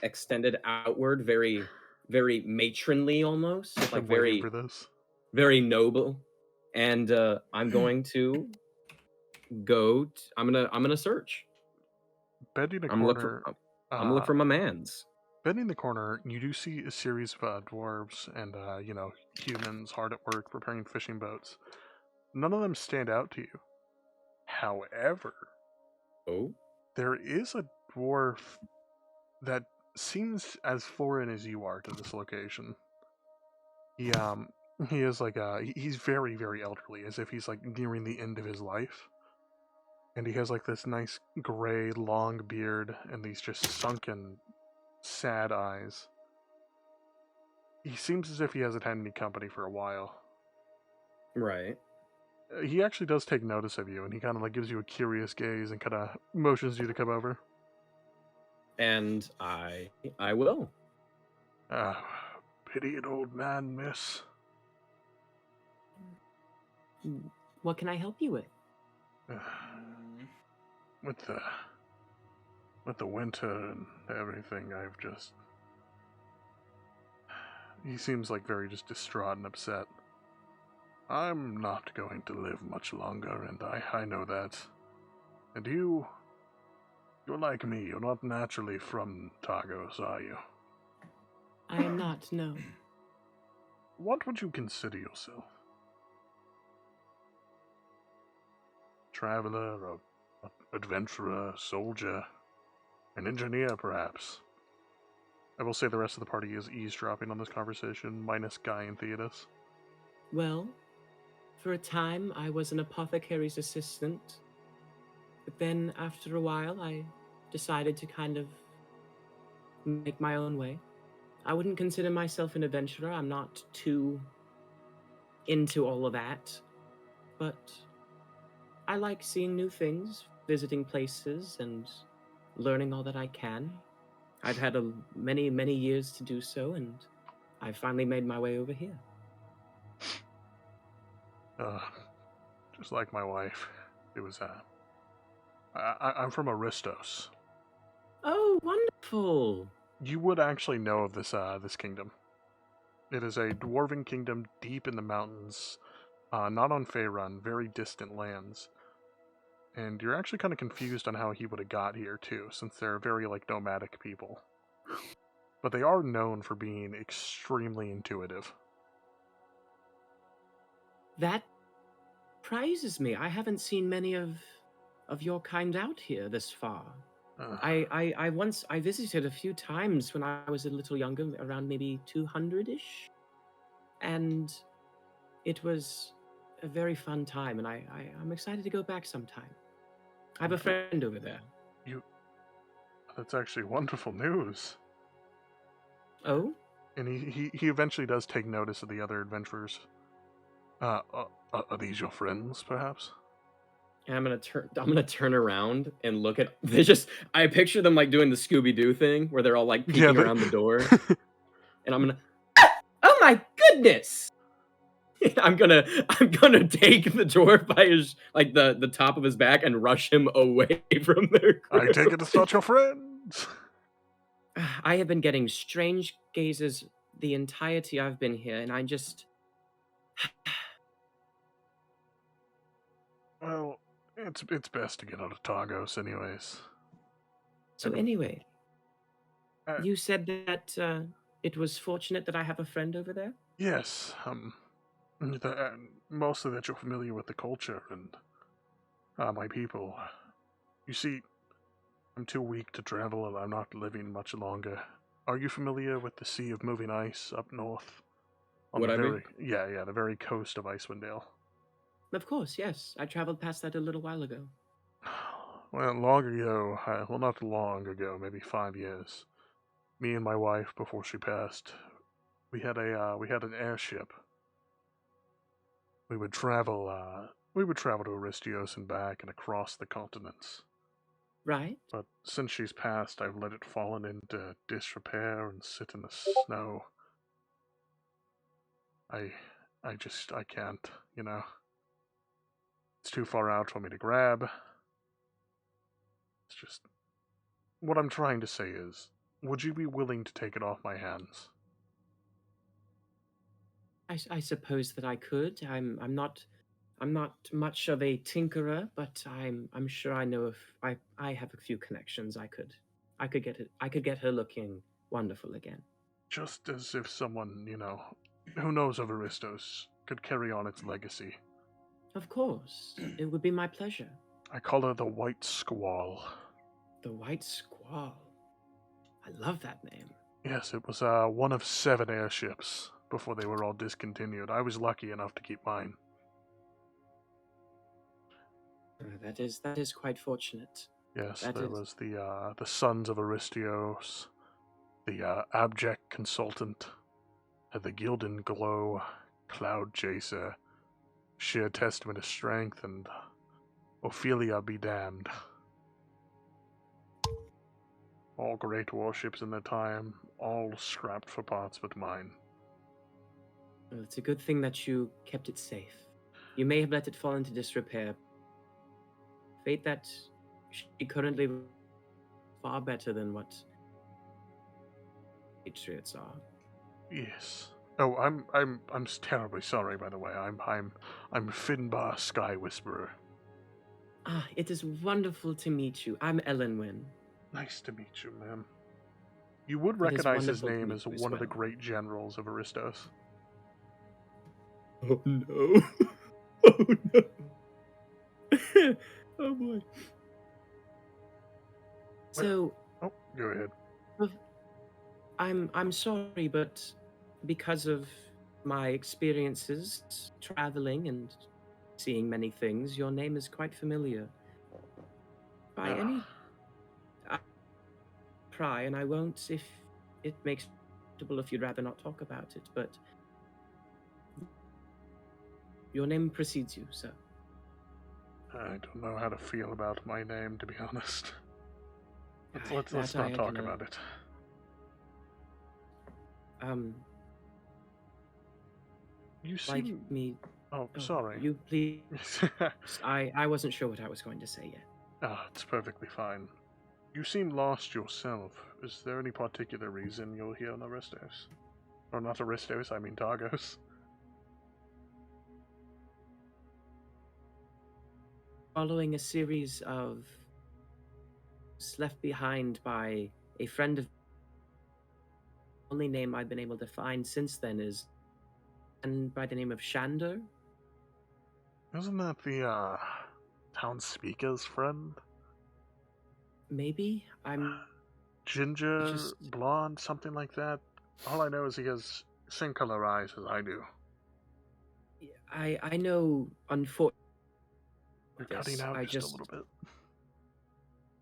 extended outward, very, very matronly almost, I've like been waiting very, for this. very noble. And I'm going to go. I'm gonna search. Bending a I'm gonna look corner. for. I'm gonna look for my man's. Bending the corner, you do see a series of dwarves and, humans hard at work preparing fishing boats. None of them stand out to you. However, Oh. there is a dwarf that seems as foreign as you are to this location. He is like he's very, very elderly, as if he's like nearing the end of his life. And he has like this nice gray long beard and these just sunken sad eyes. He seems as if he hasn't had any company for a while. Right. He actually does take notice of you, and he kind of like gives you a curious gaze and kind of motions you to come over. And I will. Pity an old man, miss. What can I help you with? With the winter and everything, I've just... He seems like very just distraught and upset. I'm not going to live much longer, and I know that. And you're like me, you're not naturally from Tagos, are you? I am not, no. What would you consider yourself? Traveler, a adventurer, soldier, an engineer, perhaps? I will say the rest of the party is eavesdropping on this conversation, minus Guy and Theodos. Well, for a time I was an apothecary's assistant, but then after a while I decided to kind of make my own way. I wouldn't consider myself an adventurer. I'm not too into all of that, but I like seeing new things, visiting places, and learning all that I can. I've had many, many years to do so, and I finally made my way over here. just like my wife. It was, I'm from Aristos. Oh, wonderful. You would actually know of this kingdom. It is a dwarven kingdom deep in the mountains, not on Faerun, very distant lands. And you're actually kind of confused on how he would have got here, too, since they're very, like, nomadic people. But they are known for being extremely intuitive. That prizes me. I haven't seen many of your kind out here this far. Uh, I visited a few times when I was a little younger, around maybe 200-ish, and it was a very fun time, and I'm excited to go back sometime. I have a friend over there. That's actually wonderful news. Oh? And he eventually does take notice of the other adventurers. Are these your friends, perhaps? And I'm gonna turn around and look at. I picture them like doing the Scooby Doo thing where they're all like peeking around the door, and I'm gonna. Oh my goodness! I'm gonna take the dwarf by his the top of his back and rush him away from their I group. take it it's not your friends. I have been getting strange gazes the entirety I've been here, and I just. Well, it's best to get out of Tagos, anyways. So anyway, Uh, you said that it was fortunate that I have a friend over there? Yes, mostly that you're familiar with the culture and my people. You see, I'm too weak to travel and I'm not living much longer. Are you familiar with the Sea of Moving Ice up north? Would I be? Yeah, the very coast of Icewind Dale. Of course, yes. I traveled past that a little while ago. Well, long ago, well, not long ago, maybe 5 years. Me and my wife, before she passed, we had an airship. We would travel to Aristios and back and across the continents. Right? But since she's passed, I've let it fallen into disrepair and sit in the snow. I can't, you know. It's too far out for me to grab. It's just, what I'm trying to say is, would you be willing to take it off my hands? I suppose that I could. I'm not much of a tinkerer, but I'm sure I know if I have a few connections. I could get her looking wonderful again. Just as if someone, who knows of Aristos, could carry on its legacy. Of course, it would be my pleasure. I call her the White Squall. The White Squall. I love that name. Yes, it was one of 7 airships before they were all discontinued. I was lucky enough to keep mine. That is quite fortunate. Yes, That there is. was the Sons of Aristios, the Abject Consultant, the Gildan Glow, Cloud Chaser, Sheer Testament of Strength, and Ophelia Be Damned. All great warships in their time, all scrapped for parts but mine. Well, it's a good thing that you kept it safe. You may have let it fall into disrepair. Fate that she currently far better than what Patriots are. Yes. Oh, I'm terribly sorry, by the way. I'm Finbar Sky Whisperer. Ah, it is wonderful to meet you. I'm Ellenwyn. Nice to meet you, ma'am. You would It is recognize his wonderful to name meet as you as one of the well. great generals of Aristos. Oh no! Oh no! Oh boy! So Oh, go ahead. I'm sorry, but because of my experiences traveling and seeing many things, your name is quite familiar. By Ah. any pry, and I won't if it makes it comfortable if you'd rather not talk about it, but your name precedes you, sir. I don't know how to feel about my name, to be honest. Let's That not I talk can, about it. You like seem me Oh, Oh, sorry. You please. I wasn't sure what I was going to say yet. It's perfectly fine. You seem lost yourself. Is there any particular reason you're here on Aristos? Or not Aristos, I mean Tagos. Following a series of left behind by a friend of the only name I've been able to find since then is and by the name of Shander. Isn't that the, town speaker's friend? Maybe I'm Ginger, just blonde, something like that? All I know is he has same color eyes as I do. I know unfortunately You're cutting out I just a just little bit.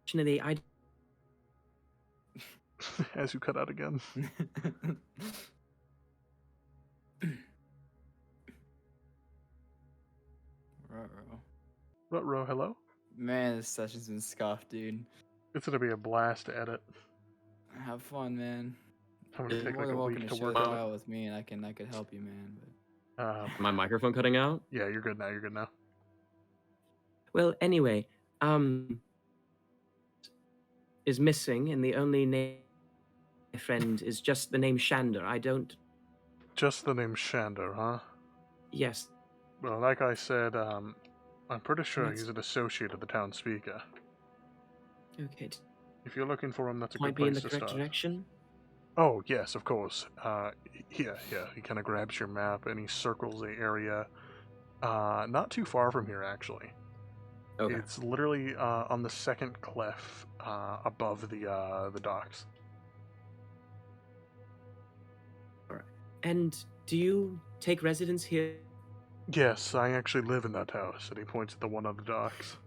fortunately I As you cut out again. Ruh-roh. Ruh-roh, hello? Man, this session's been scuffed, dude. It's gonna be a blast to edit. Have fun, man. I'm gonna You're take more like than a welcome week to to share work the on it. file with me, and I could help you, man. But My microphone cutting out? Yeah, you're good now, you're good now. well anyway, is missing and the only name my friend is just the name Shander. I don't Just the name Shander, huh? yes. Well, like I said, I'm pretty sure That's- he's an associate of the town speaker. Okay. If you're looking for him, that's a Might good be in place the to correct start. direction. Oh, yes, of course. Yeah. He kind of grabs your map and he circles the area. Not too far from here, actually. Okay. It's literally on the second cliff above the docks. And do you take residence here? Yes, I actually live in that house, and he points at the one on the docks.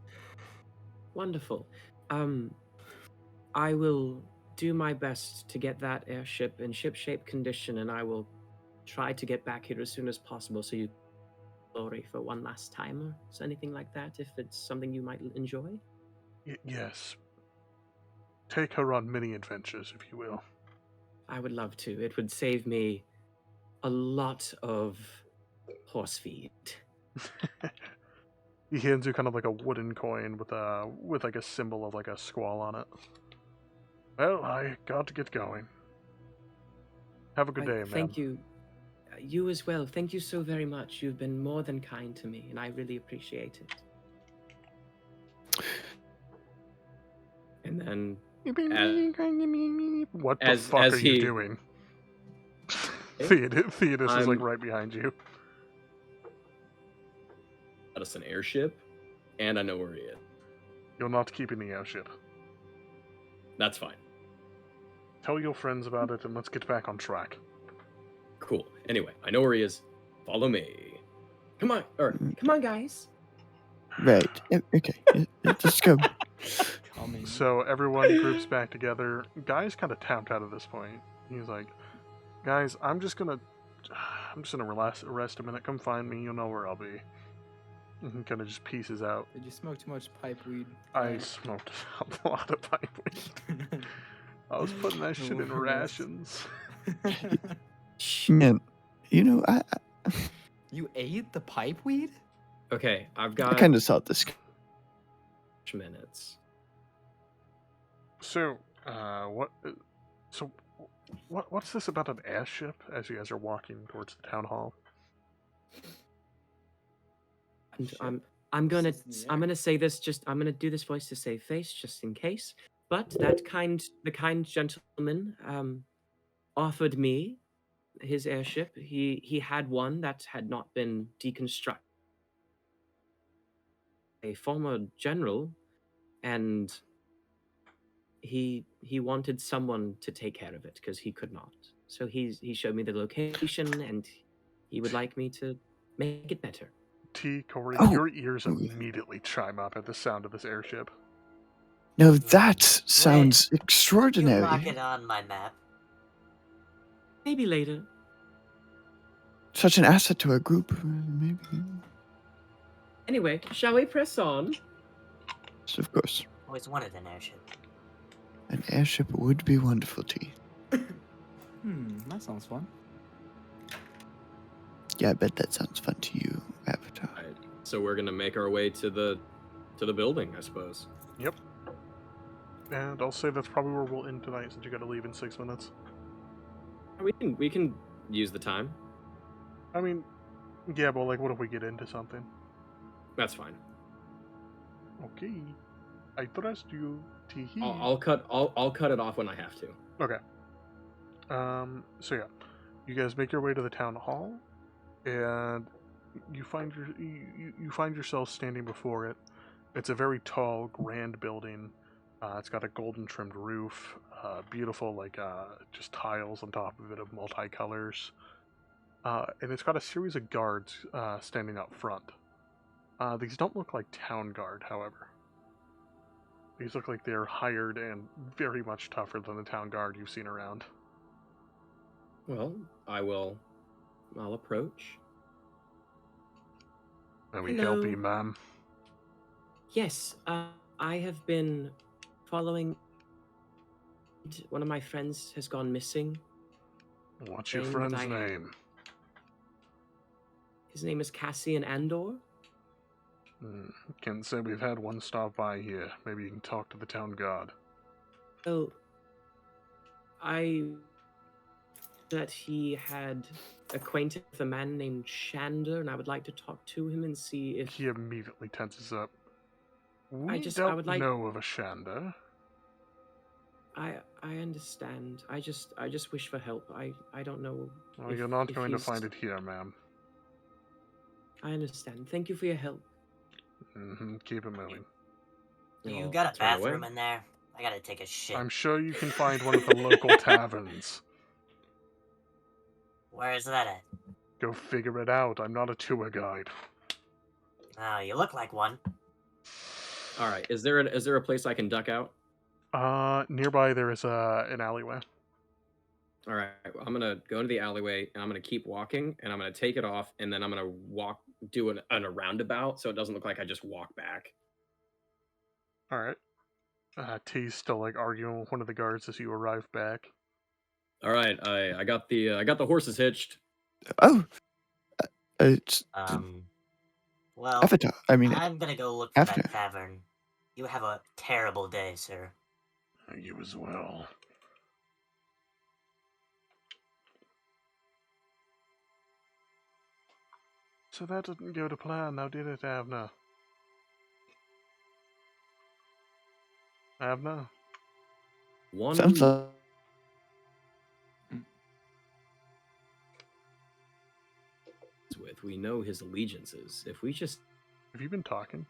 Wonderful. I will do my best to get that airship in ship-shape condition, and I will try to get back here as soon as possible so you glory for one last time or anything like that, if it's something you might enjoy. Yes. Take her on many adventures, if you will. I would love to. It would save me a lot of horse feed. He hands you kind of like a wooden coin with like a symbol of like a squall on it. Well, I got to get going. Have a good day, man. Thank you. You as well. Thank you so very much. You've been more than kind to me, and I really appreciate it. And then What the as- fuck as are you he- doing? Theodis is like I'm- right behind you. got us an airship, and I know where he is. You're not keeping the airship. That's fine. Tell your friends about it and let's get back on track. Cool. Anyway, I know where he is. Follow me. Come on. Or Come on, guys. Right. Okay. Let's go. coming. So everyone groups back together. Guy's kind of tapped out at this point. He's like, guys, I'm just gonna rest a minute. Come find me. You'll know where I'll be. And he kind of just pieces out. Did you smoke too much pipe weed? I smoked a lot of pipe weed. I was putting that shit in rations. Man, you know, I You ate the pipe weed? okay, I've got kind of saw this. minutes. So, what's this about an airship? As you guys are walking towards the town hall. And I'm gonna say this. I'm gonna do this voice to save face, just in case. But the kind gentleman offered me his airship. He had one that had not been deconstructed. A former general, and he wanted someone to take care of it because he could not. So he showed me the location, and he would like me to make it better. Corey, Oh. your ears immediately chime up at the sound of this airship. Now that sounds You extraordinary. mark it on my map. Maybe later. Such an asset to a group. Maybe. Anyway, shall we press on? Yes, of course. Always wanted an airship. An airship would be wonderful, T. That sounds fun. Yeah, I bet that sounds fun to you. Avatar. Right. So we're gonna make our way to the building, I suppose. Yep. And I'll say that's probably where we'll end tonight since you got to leave in 6 minutes. We can use the time. I mean, yeah, but like, what if we get into something? That's fine. Okay. I trust you. Teehee. I'll cut it off when I have to. Okay. So yeah, you guys make your way to the town hall, and you find you find yourself standing before it. It's a very tall, grand building. It's got a golden trimmed roof, beautiful just tiles on top of it of multicolors, and it's got a series of guards standing up front. These don't look like town guard, however. These look like they're hired and very much tougher than the town guard you've seen around. Well, I'll approach. Can we help Hello. you, ma'am? Yes, I have been following. One of my friends has gone missing. What's your Named friend's by- name? His name is Cassian Andor. Can't say we've had one stop by here. Maybe you can talk to the town guard. Well, that he had acquainted with a man named Shander, and I would like to talk to him and see if He immediately tenses up. We I don't would like- know of a Shander. I understand. I just wish for help. I don't know. Well, if- you're not if going to he's- find it here, ma'am. I understand. Thank you for your help. Keep it moving. You I'll got a turn away. bathroom in there? I gotta take a shit. I'm sure you can find one at the local taverns. Where is that at? Go figure it out. I'm not a tour guide. Oh, you look like one. All right. Is there a place I can duck out? Nearby there is an alleyway. All right. Well, I'm gonna go into the alleyway and I'm gonna keep walking and I'm gonna take it off and then I'm gonna do a roundabout so it doesn't look like I just walk back. All right. T's still arguing with one of the guards as you arrive back. All right. I got the horses hitched. Oh, it's Well, Avatar. I mean, I'm gonna go look for Avner. that tavern. You have a terrible day, sir. You as well. So that didn't go to plan, now did it, Avner? Avner? One sounds like with we know his allegiances. If we just Have you been talking?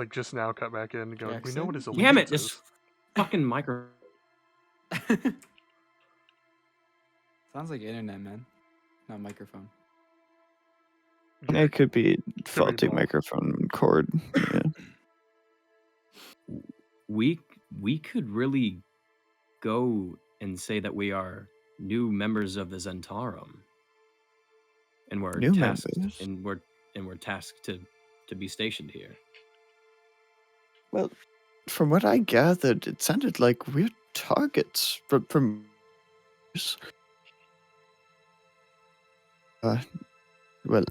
just now cut back in and going, we know what his allegiance damn it, is. this fucking micro. Sounds like internet, man. Not microphone. it could be faulty both. microphone cord. Yeah. We could really go and say that we are new members of the Zentarum, and we're New tasked members? and we're tasked to be stationed here. Well, from what I gathered, it sounded like we're targets from well,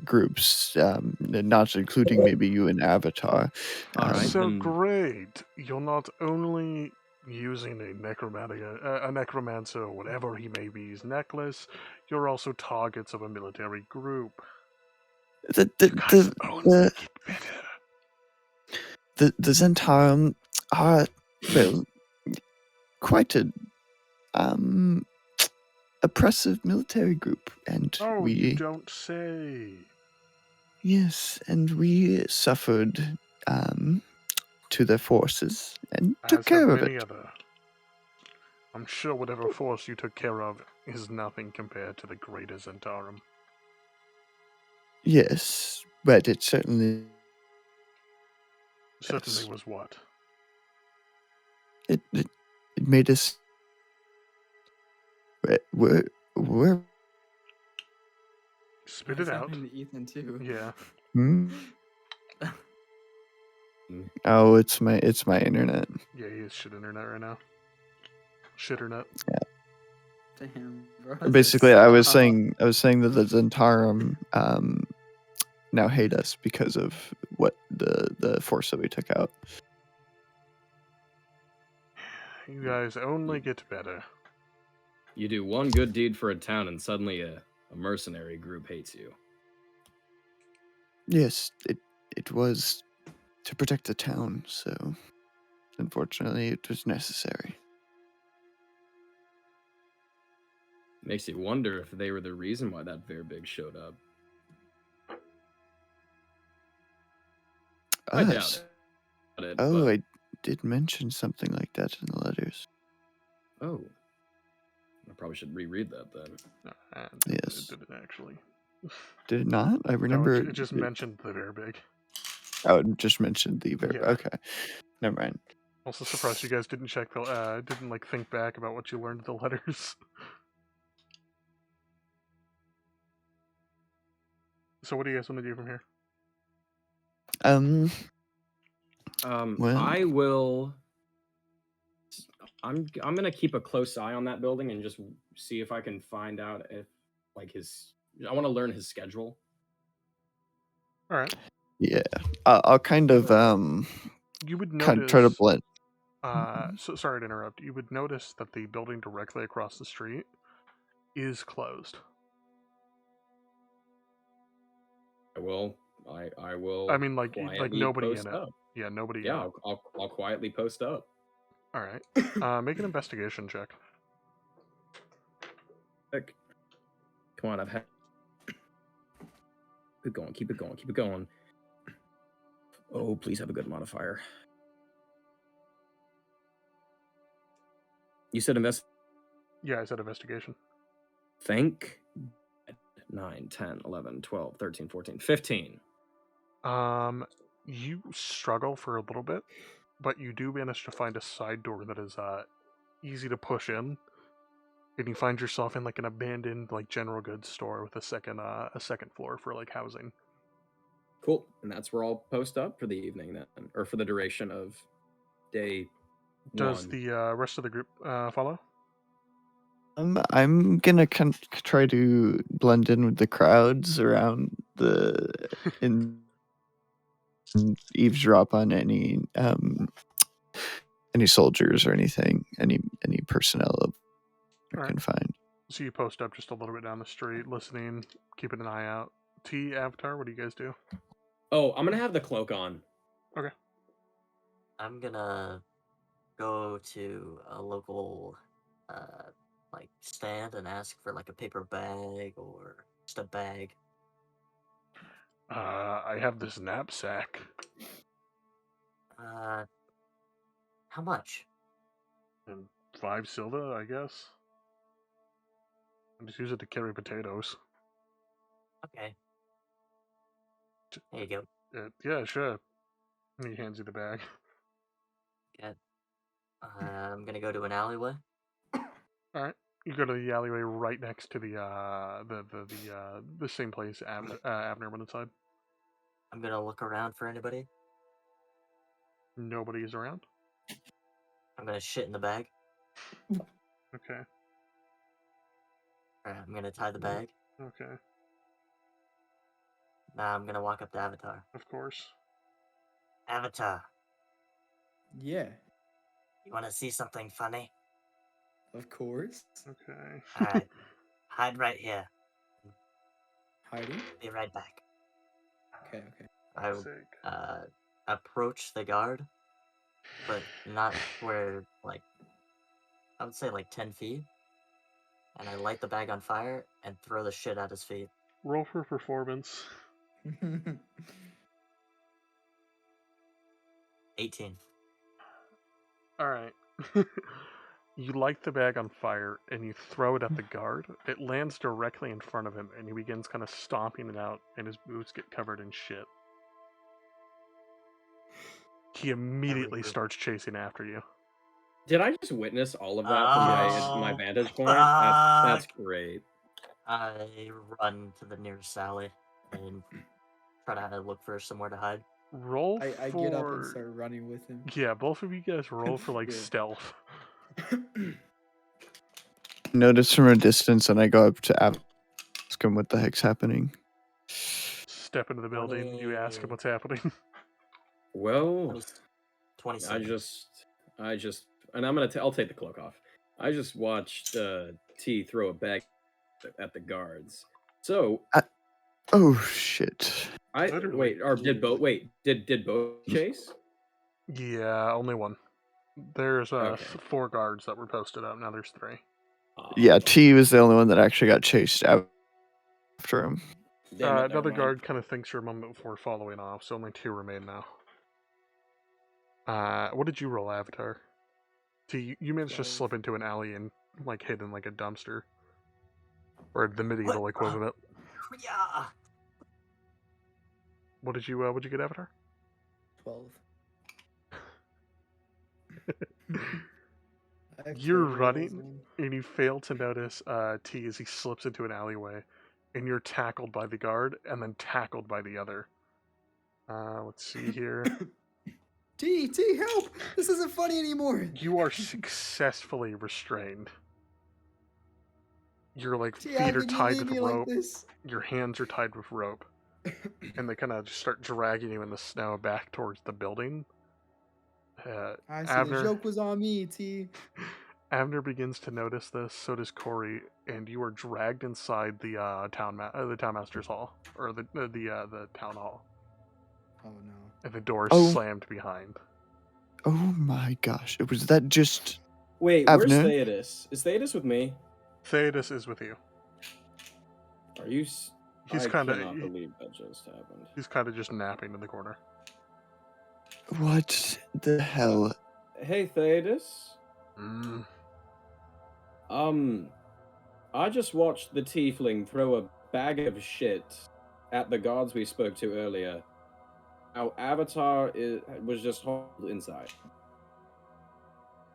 groups, not including maybe you and Avatar. All right, So then- great. You're not only using a necromancer, or whatever he may be's necklace, you're also targets of a military group. The You guys only get better. the Zentarum are, well, quite a oppressive military group, and Oh, you we don't say. yes, and we suffered to their forces and took As care have of many it. other. I'm sure whatever force you took care of is nothing compared to the greater Zentarum. Yes, but it certainly Certainly Yes. was what? it made us we're Spit it out. To Ethan too. Yeah. hmm? Oh, it's my internet. Yeah, he is shit internet right now. Shitternet. Damn, bro. Basically, I was saying that the Zentarum now hate us because of what the force that we took out. You guys only get better. You do one good deed for a town, and suddenly a mercenary group hates you. Yes, it was to protect the town, so unfortunately it was necessary. Makes you wonder if they were the reason why that Verbig showed up. I doubt Us? it. Oh, but... I did mention something like that in the letters. Oh. I probably should reread that then. Yes. It didn't actually. Did it not? I No, remember it just mentioned the very big. Oh, it just mentioned the verb. Yeah. Okay, never mind. Also surprised you guys didn't check the didn't like think back about what you learned in the letters. So what do you guys want to do from here? Well, I will. I'm gonna keep a close eye on that building and just see if I can find out if like his. I want to learn his schedule. All right. yeah, I'll kind of You would kind notice. of try to blend. So sorry to interrupt. You would notice that the building directly across the street is closed. I will. I will. I mean, like quietly nobody post in it. up. Yeah, nobody. Yeah, In it. I'll quietly post up. All right. Make an investigation check. Heck. Come on, I've had. Keep it going. Keep it going. Keep it going. Oh, please have a good modifier. You said invest. Yeah, I said investigation. Thank 9, 10, 11, 12, 13, 14, 15. You struggle for a little bit, but you do manage to find a side door that is easy to push in, and you find yourself in like an abandoned like general goods store with a second floor for like housing. Cool. And that's where I'll post up for the evening then, or for the duration of day Does one. the rest of the group follow? I'm gonna try to blend in with the crowds around the and eavesdrop on any soldiers or anything, any personnel I Alright. can find. So you post up just a little bit down the street, listening, keeping an eye out. T Avatar, what do you guys do? Oh, I'm gonna have the cloak on. Okay. I'm gonna go to a local like stand and ask for like a paper bag or just a bag. I have this knapsack. How much? And 5 silver, I guess. I just use it to carry potatoes. Okay. There you go. Yeah, sure. And he hands you the bag. Good. I'm gonna go to an alleyway. Alright. You go to the alleyway right next to the same place Avner went inside. I'm gonna look around for anybody. Nobody is around. I'm gonna shit in the bag. Okay. Alright, I'm gonna tie the bag. Okay. Now I'm gonna walk up to Avatar. Of course. Avatar, Yeah, you wanna see something funny? of course. Okay. Alright. Hide right here. Hiding. Be right back. Okay, okay. I Sick. approach the guard, but not where, like, I would say like 10 feet. And I light the bag on fire and throw the shit at his feet. Roll for performance. 18. Alright. You light the bag on fire and you throw it at the guard. It lands directly in front of him and he begins kind of stomping it out and his boots get covered in shit. He immediately starts chasing after you. Did I just witness all of that from my vantage point? That's great. I run to the nearest alley and try to look for somewhere to hide. Roll I for... get up and start running with him. Yeah, both of you guys roll for like stealth. notice from a distance, and I go up to ask him what the heck's happening. Step into the building. You ask him what's happening. Well, 27. I just, and I'll take the cloak off. I just watched T throw a bag at the guards. So Oh shit! Literally. did both chase? Yeah, only one. There's Okay. 4 guards that were posted up. Now there's 3. Yeah, T was the only one that actually got chased after him. Damn it, never Another mind. guard kind of thinks for a moment before following off, so only 2 remain now. What did you roll, Avatar? T, you managed to slip into an alley and like hid in like a dumpster, or the medieval What? equivalent. Yeah. What did you get, Avatar? 12. I have You're terrible rolls, running, man. and you fail to notice T as he slips into an alleyway, and you're tackled by the guard, and then tackled by the other. Let's see here. T, help! This isn't funny anymore. You are successfully restrained. Your like T, feet how are can you tied leave with me rope. like this? Your hands are tied with rope, and they kind of just start dragging you in the snow back towards the building. I see the Avner, joke was on me, T. Avner begins to notice this. So does Corey, and you are dragged inside the the townmaster's hall, or the town hall, Oh no. and the door is Oh. slammed behind. Oh my gosh! It was that just Wait, where's Avner? Theodis? Is Theodis with me? Theodis is with you. Are you? He's I kinda- cannot believe that just happened. He's kind of just napping in the corner. what the hell? Hey, Theodis. Mm. I just watched the tiefling throw a bag of shit at the guards we spoke to earlier. Our avatar was just held inside.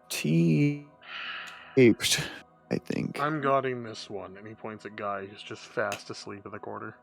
T aped, I think. I'm guarding this one, and he points at Guy, who's just fast asleep in the corner.